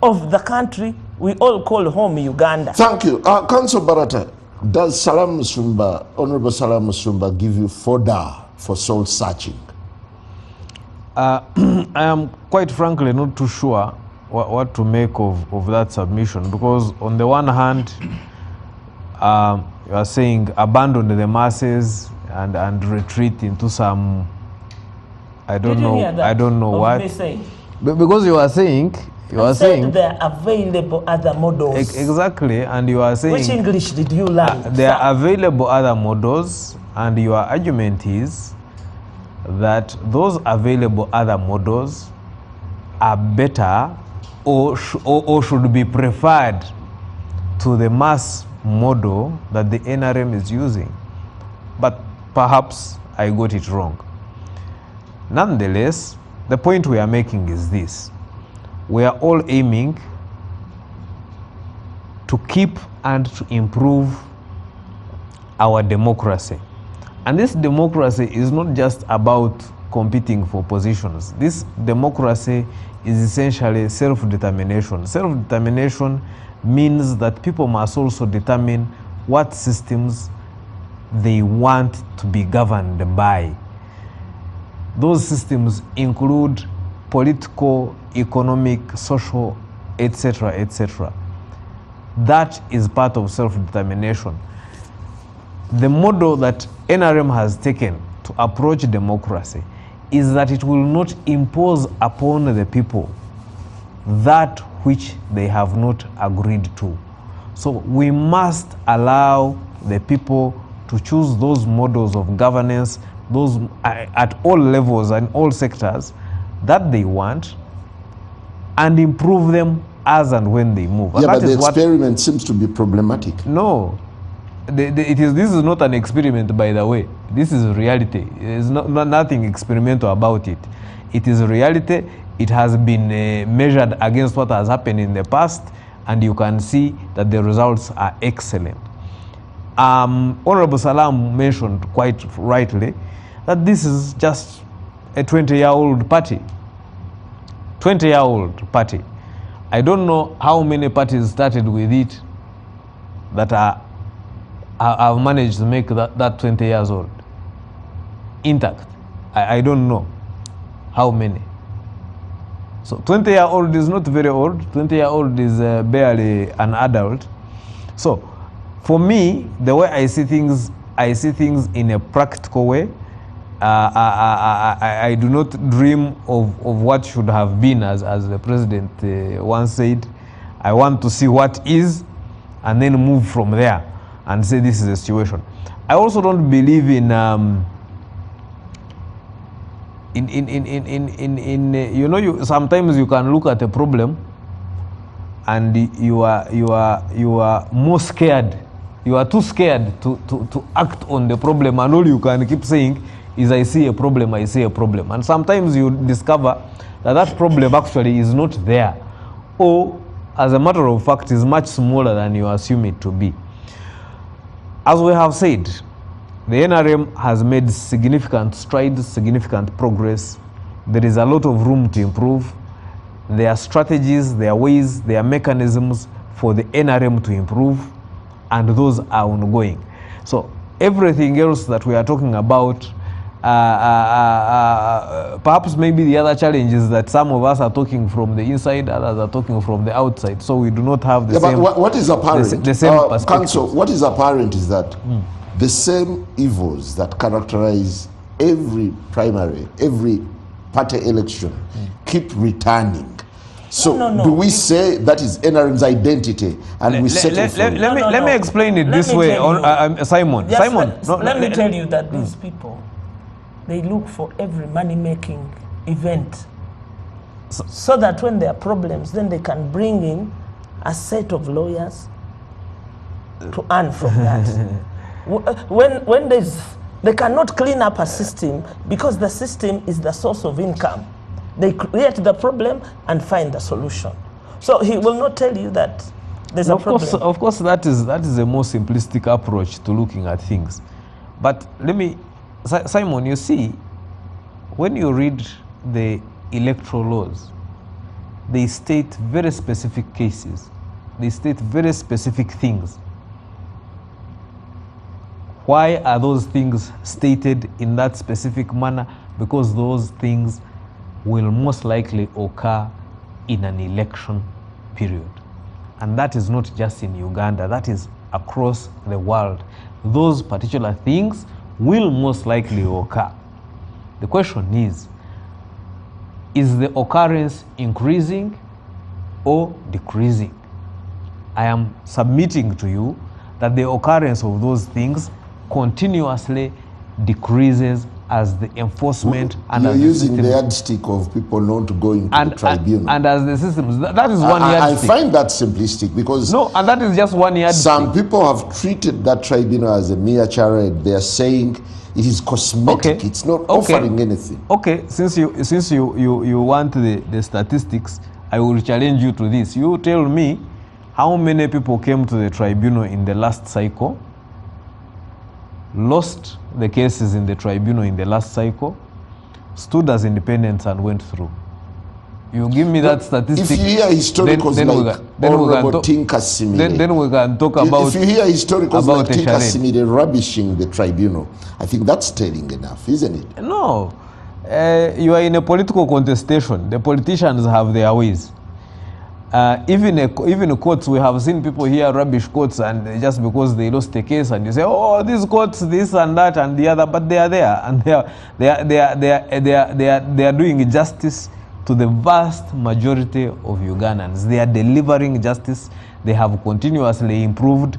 of the country we all call home, Uganda. Thank you. Council Barata, does Salaam Musumba, Honorable Salaam Musumba, give you fodder for soul searching? I am quite frankly not too sure what to make of that submission, because on the one hand, you are saying abandon the masses and retreat into some, I don't know what. Because you are saying, there are available other models. Exactly, and you are saying, which English did you learn? There are available other models, and your argument is that those available other models are better or should be preferred to the mass model that the NRM is using. But perhaps I got it wrong. Nonetheless, the point we are making is this. We are all aiming to keep and to improve our democracy. And this democracy is not just about competing for positions. This democracy is essentially self-determination. Self-determination means that people must also determine what systems they want to be governed by. Those systems include political, economic, social, etc., etc. That is part of self-determination. The model that NRM has taken to approach democracy is that it will not impose upon the people that which they have not agreed to. So we must allow the people to choose those models of governance, those at all levels and all sectors that they want, and improve them as and when they move. Yeah, but the experiment seems to be problematic. No, this is not an experiment, by the way. This is reality. There's nothing experimental about it. It is reality. It has been measured against what has happened in the past, and you can see that the results are excellent. Honorable Salaam mentioned quite rightly that this is just a 20-year-old party. 20-year-old party. I don't know how many parties started with it that have managed to make that 20 years old intact. I don't know how many. So 20-year-old is not very old. 20-year-old is barely an adult. So for me, the way I see things in a practical way. I do not dream of what should have been, as the president once said. I want to see what is and then move from there and say this is the situation. I also don't believe in you know, sometimes you can look at a problem and you are more scared. You are too scared to act on the problem, and all you can keep saying is I see a problem, I see a problem. And sometimes you discover that that problem actually is not there, or as a matter of fact is much smaller than you assume it to be. As we have said, the NRM has made significant strides, significant progress. There is a lot of room to improve. There are strategies, there are ways, there are mechanisms for the NRM to improve, and those are ongoing. So everything else that we are talking about, perhaps maybe the other challenge is that some of us are talking from the inside, others are talking from the outside, so we do not have the same. But what is apparent? The same perspective. Council, what is apparent is that the same evils that characterize every primary, every party election, keep returning. So do we say that is NRM's identity and we settle for it? Let me explain it this way, Simon. Yes, Simon, let me tell you that these people, they look for every money-making event so that when there are problems, then they can bring in a set of lawyers to earn from that. When they cannot clean up a system because the system is the source of income. They create the problem and find the solution. So he will not tell you that there's a problem. Of course, that is a more simplistic approach to looking at things. But let me, Simon, you see, when you read the electoral laws, they state very specific cases. They state very specific things Why are those things stated in that specific manner? Because those things will most likely occur in an election period. And that is not just in Uganda, that is across the world. Those particular things will most likely occur. The question is the occurrence increasing or decreasing? I am submitting to you that the occurrence of those things continuously decreases as the enforcement and you're as using the systems, yardstick of people known to go into the tribunal. and as the systems, that is one I yardstick. find that simplistic because No, and that is just one yardstick. some people have treated that tribunal as a mere charade. They are saying it is cosmetic. Okay. It's not Okay. offering anything. Okay, since you want the statistics, I will challenge you to this. You tell me how many people came to the tribunal in the last cycle, lost the cases in the tribunal in the last cycle, stood as independents and went through. You give me that statistic. If you hear historicals like Honorable Tinka Simile, then we can talk about. if you hear historicals about like a Tinka charade. Simile rubbishing the tribunal, I think that's telling enough, isn't it? No, you are in a political contestation. The politicians have their ways. Even courts, we have seen people here rubbish courts, and just because they lost a case, and you say, "Oh, these courts, this and that and the other," but they are there, and they are doing justice to the vast majority of Ugandans. They are delivering justice. They have continuously improved.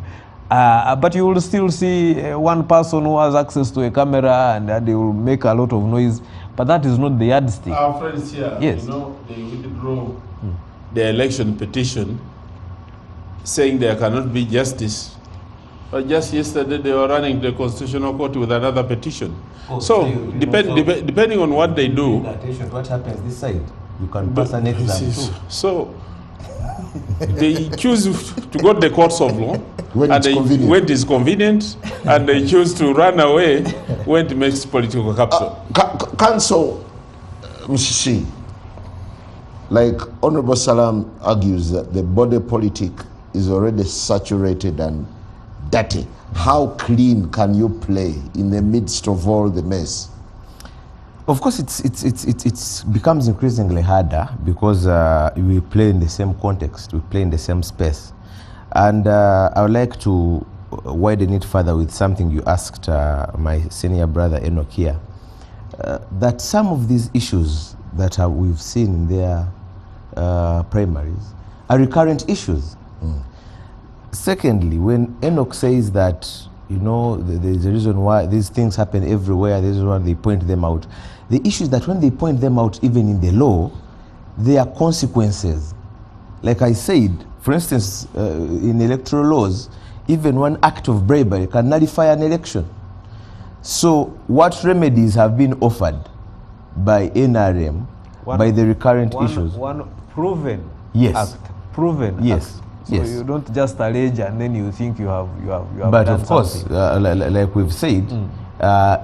But you will still see one person who has access to a camera and they will make a lot of noise. But that is not the yardstick. Our friends here, Yes. they withdraw the election petition saying there cannot be justice. But just yesterday they were running the Constitutional Court with another petition. So, depending on what they do, Attention to what happens this side. You can pass an exam too. so they choose to go to the courts of law When and it's convenient. when it is convenient, and they choose to run away when it makes political capital. Council Mshishi, like Honorable Salaam argues that the body politic is already saturated and dirty. How clean can you play in the midst of all the mess? Of course, it becomes increasingly harder because we play in the same context, we play in the same space. And I would like to widen it further with something you asked my senior brother Enoch here, that some of these issues that we've seen in their primaries are recurrent issues. Secondly, when Enoch says that, you know, there's a reason why these things happen everywhere, there's why they point them out. The issue is that when they point them out, even in the law, there are consequences. Like I said, for instance, in electoral laws, even one act of bribery can nullify an election. So what remedies have been offered by NRM, by the recurrent issues? One proven Yes. act. Proven Yes. act. So Yes. you don't just allege and then you think you have But done of course, something. like we've said,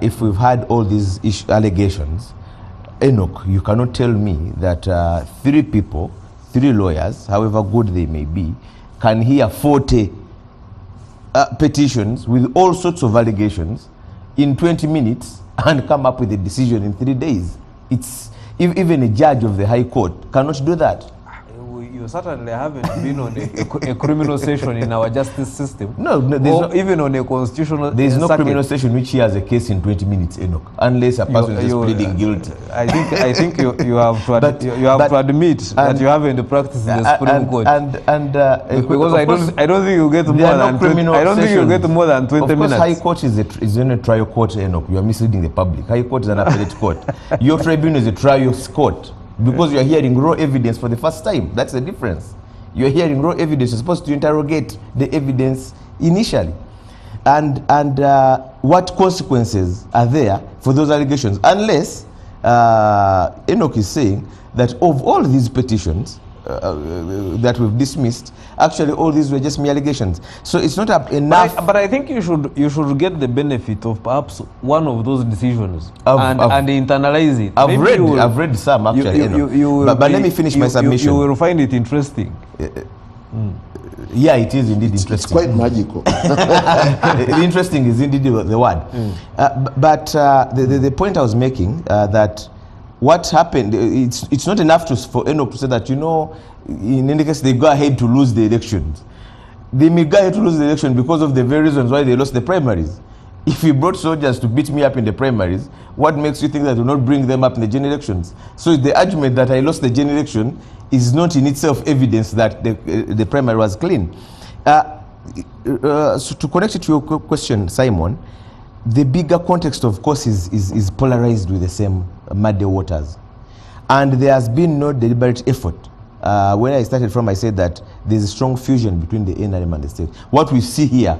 if we've had all these allegations, Enoch, you cannot tell me that 3 people, 3 lawyers, however good they may be, can hear 40 petitions with all sorts of allegations in 20 minutes and come up with a decision in 3 days. It's even a judge of the High Court cannot do that. You certainly haven't been on a criminal session in our justice system. No, there's or no, even on a constitutional there's no circuit. criminal session which hears a case in 20 minutes, Enoch, unless a person is just pleading guilty. I think you have to But- you have but- to admit that and- you haven't practiced in the Supreme Court. Because I don't think you get more there are no than 20, criminal I don't think you get sessions. more than 20 Of course, minutes. High Court is in a trial court, Enoch. You are misleading the public. High Court is an appellate court. Your tribunal is a trial court because you are hearing raw evidence for the first time. That's the difference. You are hearing raw evidence. You're supposed to interrogate the evidence initially. And what consequences are there for those allegations? Unless Enoch is saying that of all these petitions that we've dismissed, actually all these were just mere allegations. So it's not enough. But I think you should get the benefit of perhaps one of those decisions and internalize it. I've read some actually. But let me finish my submission. You will find it interesting. Yeah, it is indeed It's interesting. quite magical. Interesting is indeed the word. But the point I was making, that what happened, it's not enough for Enoch to say that, in any case, they go ahead to lose the elections. They may go ahead to lose the election because of the very reasons why they lost the primaries. If you brought soldiers to beat me up in the primaries, what makes you think that will not bring them up in the general elections? So the argument that I lost the general election is not in itself evidence that the primary was clean. So to connect it to your question, Simon, the bigger context, of course, is polarized with the same muddy waters. And there has been no deliberate effort. When I started from, I said that there's a strong fusion between the NRM and the state. What we see here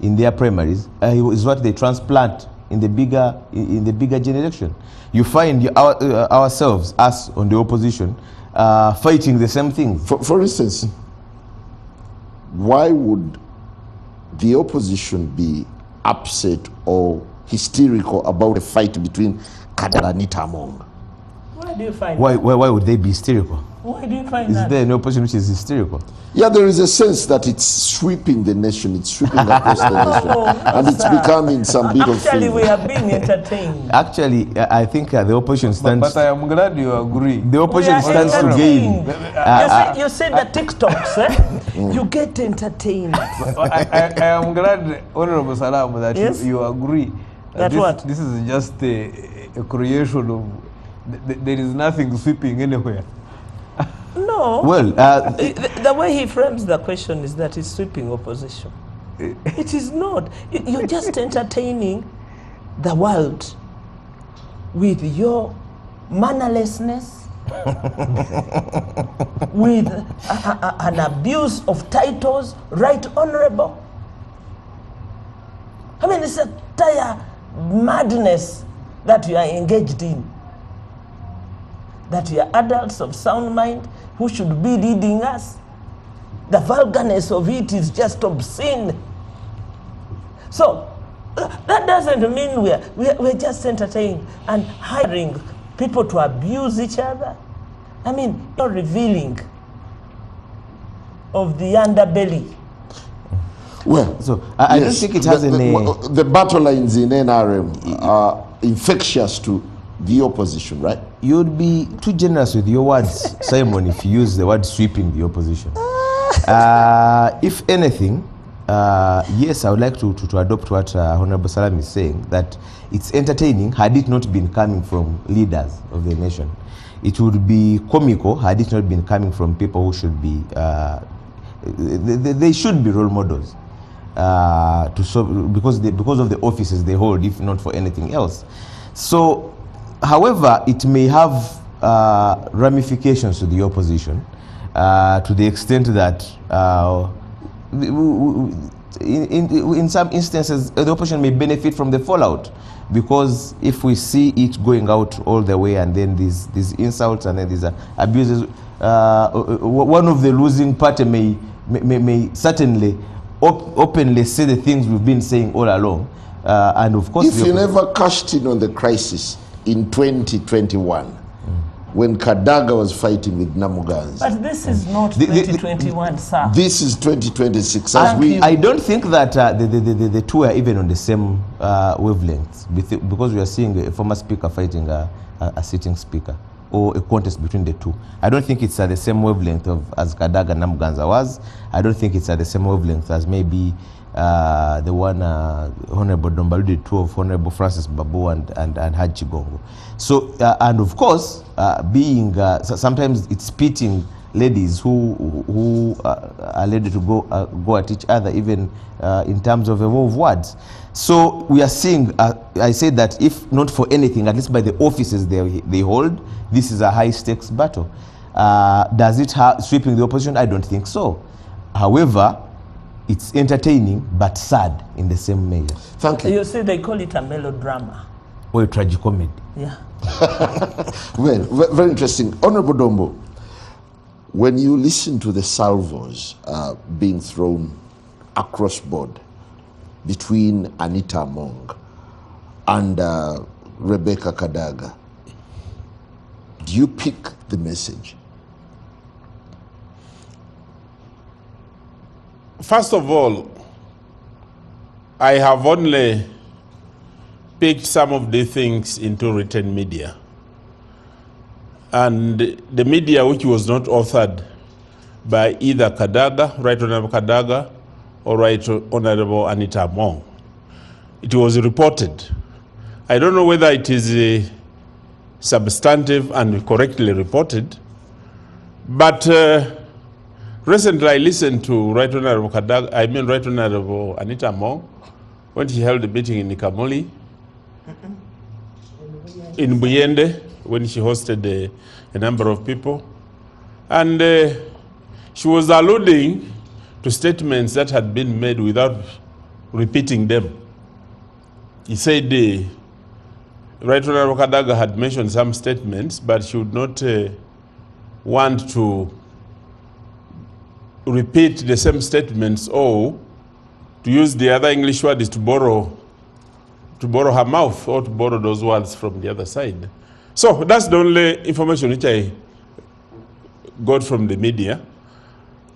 in their primaries is what they transplant in the bigger general election. You find ourselves, us on the opposition, fighting the same thing. For instance, why would the opposition be upset or hysterical about a fight between Kadaga and Itamong? Why do you find Why would they be hysterical? Why do you find Is that? there an opposition which is hysterical? Yeah, there is a sense that it's sweeping the nation, it's sweeping across the nation, and it's becoming some bit of Actually, thing. we are being entertained. Actually, I think the opposition stands. But I am glad you agree. The We opposition are stands to gain. entertained. You say the TikToks, you get entertained. I am glad, Honorable Salaam, that Yes? you agree. That this, what? This is just a creation of. There is nothing sweeping anywhere. No. Well, The way he frames the question is that he's sweeping opposition. It is not. You're just entertaining the world with your mannerlessness, with an abuse of titles, right honorable. I mean, it's a entire madness that you are engaged in. That we are adults of sound mind who should be leading us. The vulgarness of it is just obscene. So that doesn't mean we're just entertaining and hiring people to abuse each other. I mean, you're revealing of the underbelly. Well, so I don't think it has any. The battle lines in NRM are infectious to the opposition, right? You'd be too generous with your words, Simon, if you use the word sweeping the opposition. If anything, yes, I would like to adopt what Honorable Salaam is saying, that it's entertaining had it not been coming from leaders of the nation. It would be comical had it not been coming from people who should be, they should be role models because of the offices they hold, if not for anything else. So, however, it may have ramifications to the opposition to the extent that in some instances the opposition may benefit from the fallout, because if we see it going out all the way and then these insults and then these abuses, one of the losing party may certainly openly say the things we've been saying all along. And of course, if you never cashed in on the crisis in 2021, when Kadaga was fighting with Namugans. But this is not 2021, sir. This is 2026. I don't think that the two are even on the same wavelengths, because we are seeing a former speaker fighting a sitting speaker, or a contest between the two. I don't think it's at the same wavelength as Kadaga and Namuganza was. I don't think it's at the same wavelength as maybe the one Honorable Domba alluded to, of Honorable Francis Babu and Haji Gongo. So, and of course, being sometimes it's pitting ladies who are ready to go at each other, even in terms of a war of words. So we are seeing, I say that if not for anything, at least by the offices they hold, this is a high stakes battle. Does it sweeping the opposition? I don't think so. However, it's entertaining but sad in the same measure. Thank you. You see, they call it a melodrama. Or a tragicomedy. Yeah. Well, very interesting. Honorable Dombo, when you listen to the salvos being thrown across board between Anita Among and Rebecca Kadaga, do you pick the message? First of all, I have only picked some of the things into written media. And the media which was not authored by either Kadaga, Right Honorable Kadaga, or Right Honorable Anita Among. It was reported. I don't know whether it is substantive and correctly reported, but recently I listened to Right Honorable Kadaga, Right Honorable Anita Among, when she held a meeting in Nikamuli, in Buyende, when she hosted a number of people. And she was alluding to statements that had been made without repeating them. He said Right Honorable Kadaga had mentioned some statements, but she would not want to repeat the same statements, or to use the other English word is to borrow her mouth, or to borrow those words from the other side. So that's the only information which I got from the media.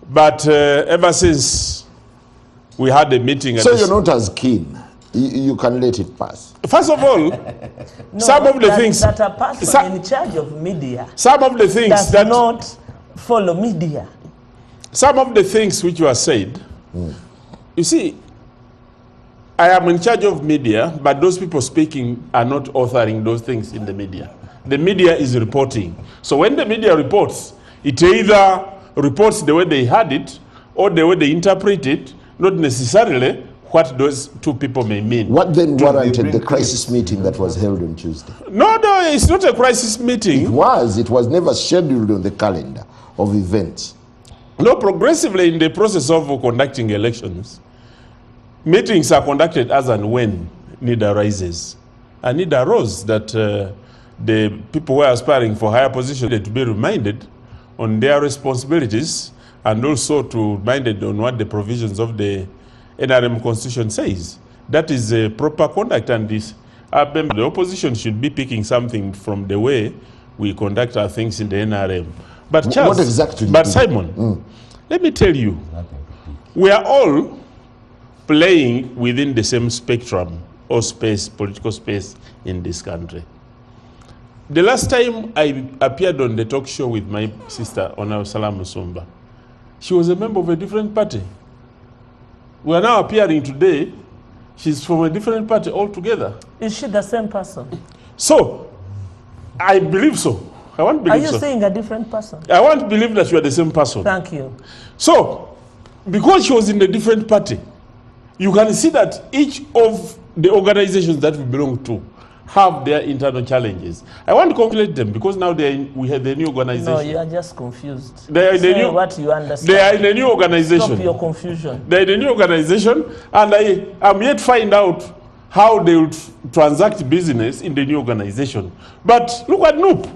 But ever since we had a meeting... So you're not as keen. You can let it pass. First of all, No, some of the things... That a person in charge of media some of the things does that... not follow media. Some of the things which were said, you see, I am in charge of media, but those people speaking are not authoring those things in the media. The media is reporting. So when the media reports, it either reports the way they had it or the way they interpret it, not necessarily what those two people may mean. What then warranted the crisis meeting that was held on Tuesday? No, it's not a crisis meeting. It was never scheduled on the calendar of events. No, progressively in the process of conducting elections, meetings are conducted as and when need arises. And need arose that the people who are aspiring for higher positions to be reminded on their responsibilities, and also to reminded on what the provisions of the NRM constitution says. That is a proper conduct, and this the opposition should be picking something from the way we conduct our things in the NRM. But Charles, what exactly? But Simon, let me tell you, we are all playing within the same spectrum or space, political space in this country. The last time I appeared on the talk show with my sister, Salaam Musumba, she was a member of a different party. We are now appearing today, she's from a different party altogether. Is she the same person? So, I believe so. I want to believe so. Are you saying a different person? I want to believe that you are the same person. Thank you. So, because she was in a different party, you can see that each of the organizations that we belong to have their internal challenges. I want to congratulate them because now we have the new organization. No, you are just confused. They are in the new, what you understand. They are in a new organization. Stop your confusion. They are in a new organization, and I am yet to find out how they will transact business in the new organization. But look at NUP.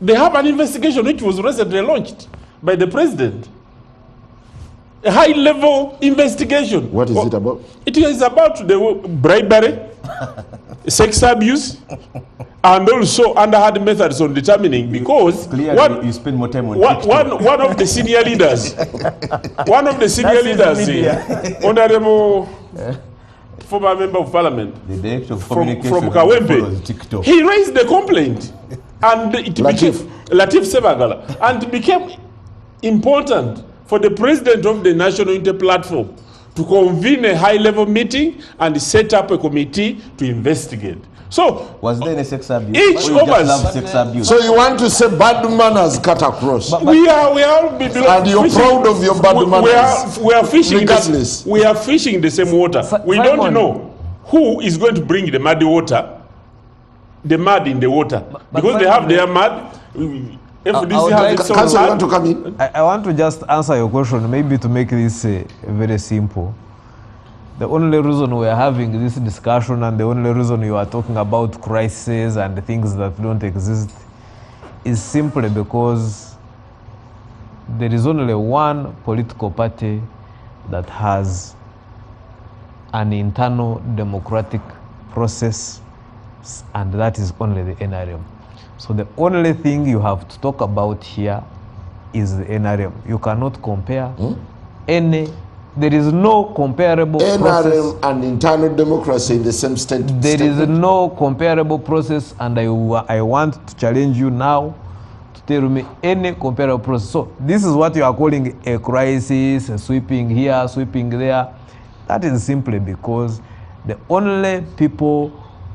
They have an investigation which was recently launched by the president. A high-level investigation. What is it about? It is about the bribery, sex abuse, and also underhand methods on determining, because clearly you spend more time on one of the senior leaders, Honorable former member of parliament, the director of from communication Kawempe, he raised the complaint, and it became Latif Sebagala, and it became important for the president of the National Unity Platform to convene a high-level meeting and set up a committee to investigate. So, was there any sex abuse? Each of us. Sex abuse? So you want to say bad manners cut across? We are all and you're proud of your bad manners. We are fishing. Regardless. We are fishing the same water. We don't know who is going to bring the muddy water, the mud in the water, because they have their mud. FDC has its own Council, mud. want to come in? I want to just answer your question, maybe to make this very simple. The only reason we are having this discussion and the only reason you are talking about crises and things that don't exist is simply because there is only one political party that has an internal democratic process, and that is only the NRM. So the only thing you have to talk about here is the NRM. You cannot compare any There is no comparable process. NRM and internal democracy in the same state. There is no comparable process, and I want to challenge you now to tell me any comparable process. So this is what you are calling a crisis, a sweeping here, sweeping there. That is simply because the only people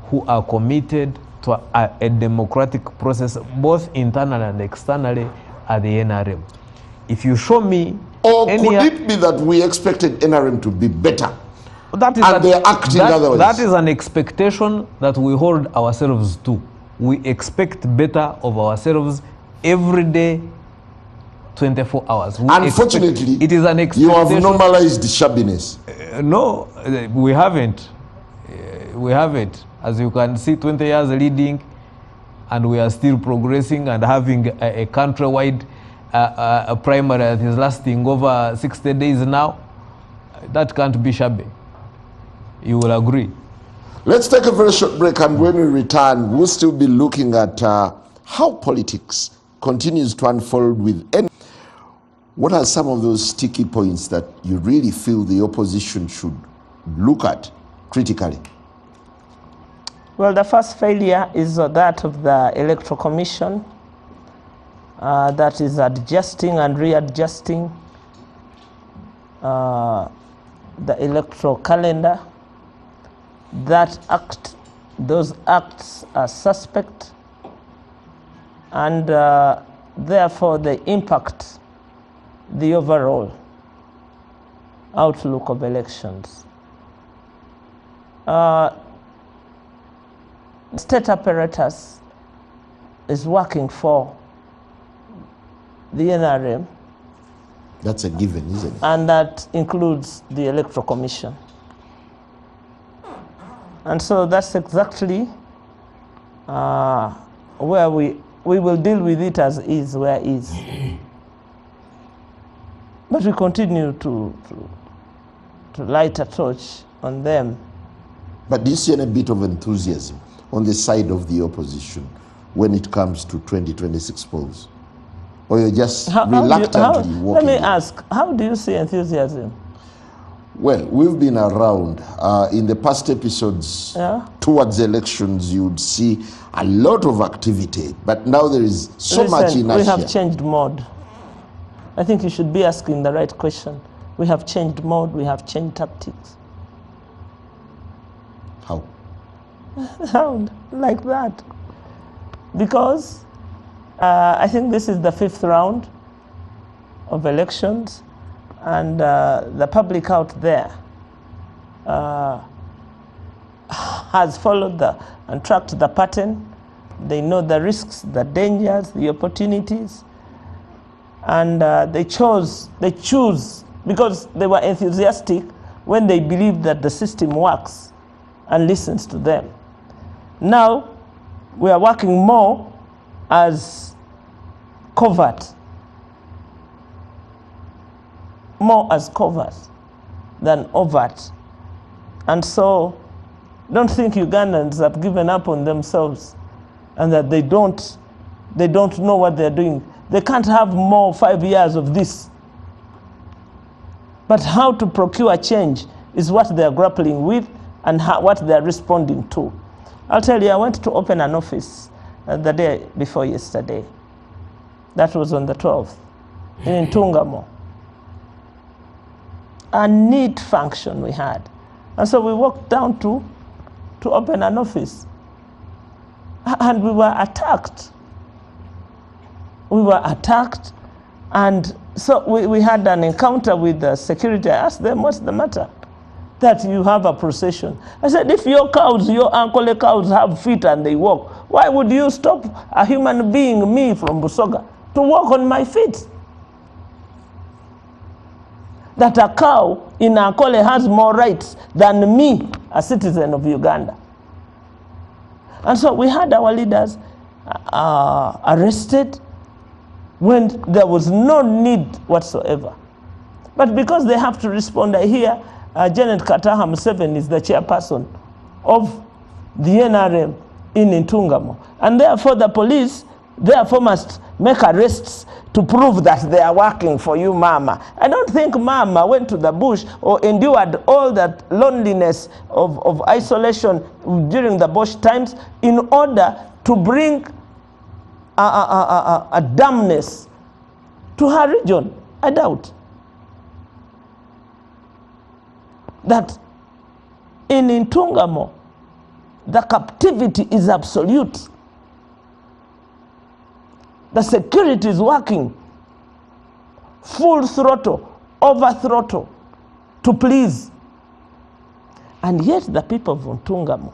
who are committed to a democratic process, both internally and externally, are the NRM. If you show me or could it be that we expected NRM to be better? That is and they're acting otherwise? That is an expectation that we hold ourselves to. We expect better of ourselves every day, 24 hours. Unfortunately, it is an expectation. You have normalized shabbiness. No, we haven't. We haven't. As you can see, 20 years leading, and we are still progressing and having a countrywide a primary that is lasting over 60 days now. That can't be shabby. You will agree. Let's take a very short break, and when we return, we'll still be looking at how politics continues to unfold with what are some of those sticky points that you really feel the opposition should look at critically? Well, the first failure is that of the Electoral Commission that is adjusting and readjusting the electoral calendar. Those acts are suspect, and therefore they impact the overall outlook of elections. State apparatus is working for the NRM. That's a given, isn't it? And that includes the Electoral Commission. And so that's exactly where we will deal with it as is, where is. But we continue to light a torch on them. But do you see any bit of enthusiasm on the side of the opposition when it comes to 2026 polls? Or you're just reluctantly walking? Let me ask, how do you see enthusiasm? Well, we've been around. In the past episodes, towards elections, you'd see a lot of activity. But now there is so much inertia. We have changed mode. I think you should be asking the right question. We have changed mode, we have changed tactics. How? How? Like that. Because I think this is the 5th round of elections, and the public out there has followed and tracked the pattern. They know the risks, the dangers, the opportunities, and they choose because they were enthusiastic when they believed that the system works and listens to them. Now we are working more as covert, than overt. And so don't think Ugandans have given up on themselves and that they don't know what they're doing. They can't have more 5 years of this. But how to procure change is what they're grappling with and what they're responding to. I'll tell you, I went to open an office the day before yesterday. That was on the 12th in Ntungamo. A neat function we had. And so we walked down to open an office. And we were attacked. And so we had an encounter with the security. I asked them, what's the matter? That you have a procession. I said, if your cows, your Ankole cows have feet and they walk, why would you stop a human being, me from Busoga, to walk on my feet? That a cow in Ankole has more rights than me, a citizen of Uganda. And so we had our leaders arrested when there was no need whatsoever. But because they have to respond, I hear Janet Kataha Museveni is the chairperson of the NRM in Ntungamo. And therefore the police therefore must make arrests to prove that they are working for you, Mama. I don't think Mama went to the bush or endured all that loneliness of isolation during the bush times in order to bring a dumbness to her region. I doubt that in Intungamo, the captivity is absolute. The security is working full throttle, over throttle, to please. And yet the people of Ntungamo,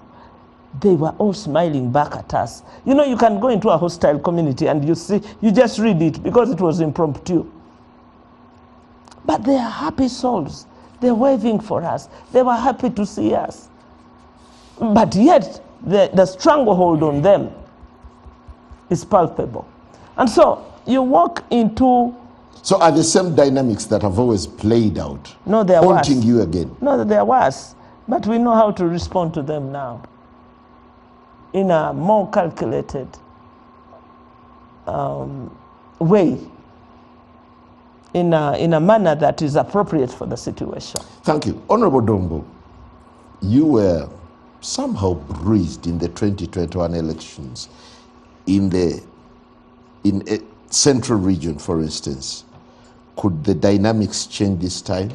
they were all smiling back at us. You know, you can go into a hostile community and you see, you just read it because it was impromptu. But they are happy souls. They're waving for us. They were happy to see us. But yet, the stranglehold on them is palpable. And so, you walk into... So are the same dynamics that have always played out? No, they are haunting worse. you again? No, they are worse. But we know how to respond to them now in a more calculated way, in a manner that is appropriate for the situation. Thank you. Honorable Dombo, you were somehow bruised in the 2021 elections in a central region, for instance. Could the dynamics change this time?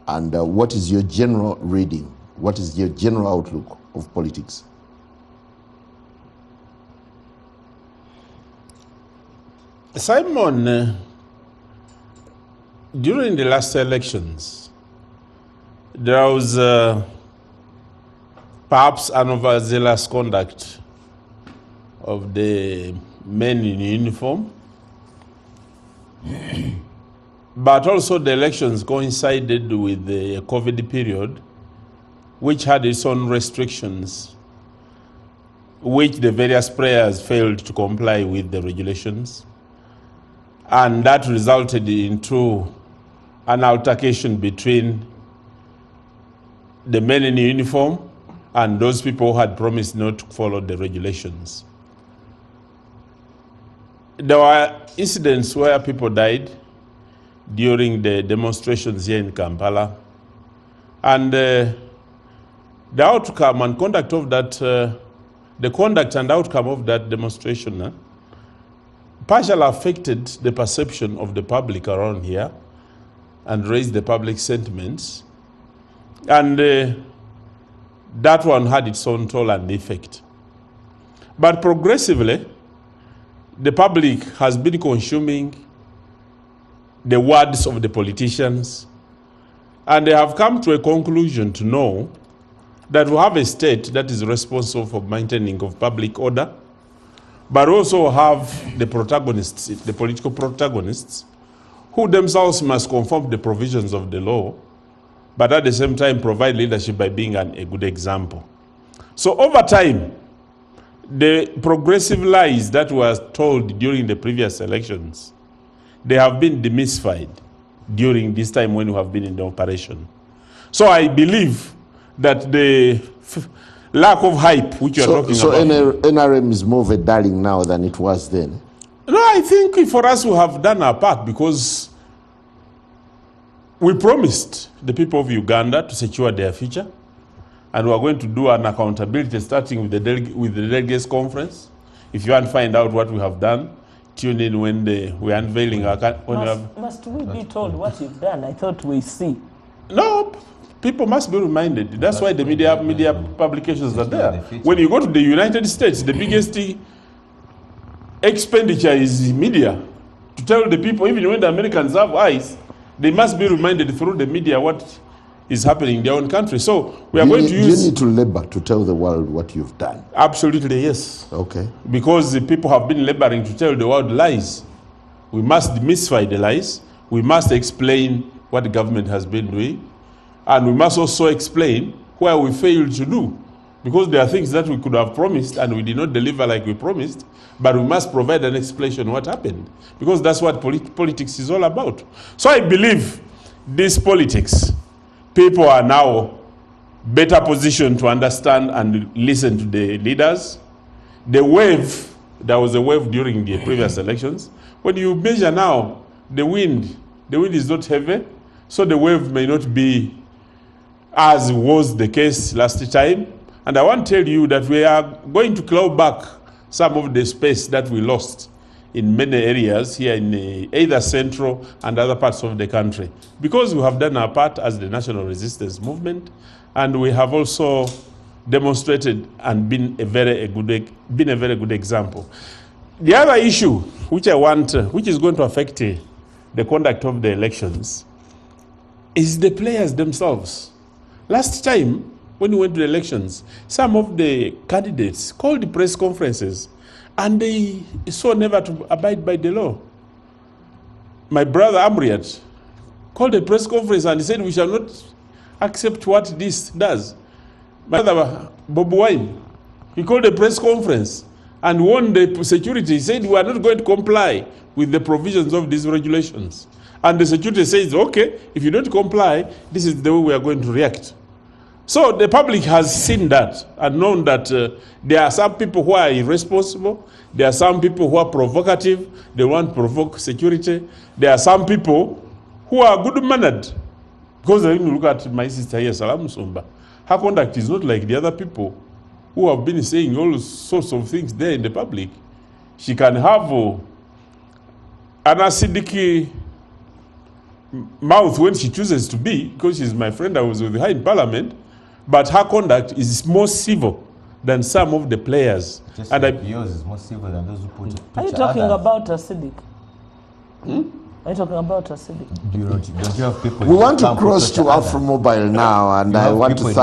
And what is your general reading? What is your general outlook of politics? Simon, during the last elections, there was perhaps an overzealous conduct of the men in uniform, but also the elections coincided with the COVID period, which had its own restrictions, which the various players failed to comply with the regulations. And that resulted into an altercation between the men in uniform and those people who had promised not to follow the regulations. There were incidents where people died during the demonstrations here in Kampala. And the outcome and conduct of that, the conduct and outcome of that demonstration partially affected the perception of the public around here and raised the public sentiments. And that one had its own toll and effect. But progressively, the public has been consuming the words of the politicians, and they have come to a conclusion to know that we have a state that is responsible for maintaining of public order, but also have the protagonists, the political protagonists, who themselves must conform to the provisions of the law, but at the same time provide leadership by being a good example. So over time, the progressive lies that were told during the previous elections, they have been demystified during this time when we have been in the operation. So I believe that the lack of hype which you are talking about... So NRM is more of a darling now than it was then? No, I think for us we have done our part because we promised the people of Uganda to secure their future, and we are going to do an accountability starting with the delegates conference. If you want to find out what we have done, tune in when we are unveiling our... Must we be told what you've done? I thought we see. No, people must be reminded. That's why the media publications are there. When you go to the United States, the biggest expenditure is media. To tell the people, even when the Americans have eyes, they must be reminded through the media what is happening in their own country. So we are going to use... You need to labor to tell the world what you've done. Absolutely, yes. Okay. Because the people have been laboring to tell the world lies. We must demystify the lies. We must explain what the government has been doing. And we must also explain where we failed to do. Because there are things that we could have promised and we did not deliver like we promised. But we must provide an explanation what happened. Because that's what politics is all about. So I believe this politics, people are now better positioned to understand and listen to the leaders. The wave there was a wave during the previous elections. When you measure now, the wind is not heavy, so the wave may not be as was the case last time. And I want to tell you that we are going to claw back some of the space that we lost in many areas here in either central and other parts of the country, because we have done our part as the national resistance movement, and we have also demonstrated and been a very good example. The other issue which I want, which is going to affect the conduct of the elections, is the players themselves. Last time, when we went to the elections, some of the candidates called press conferences and they swore never to abide by the law. My brother Amriat called a press conference and he said, we shall not accept what this does. My brother Bob Wine, he called a press conference and warned the security. He said, we are not going to comply with the provisions of these regulations. And the security says, okay, if you don't comply, this is the way we are going to react. So the public has seen that and known that there are some people who are irresponsible. There are some people who are provocative. They want to provoke security. There are some people who are good-mannered. Because when you look at my sister here, Salaam Musumba, her conduct is not like the other people who have been saying all sorts of things there in the public. She can have an acidic mouth when she chooses to be, because she's my friend, I was with her in parliament, but her conduct is more civil than some of the players. Just and like yours is more civil than those who put Are you talking about acidic? Are you talking about acidic? Don't you have people We in want to camp who cross to torture Afro others? Mobile now, and You I have want to people in thank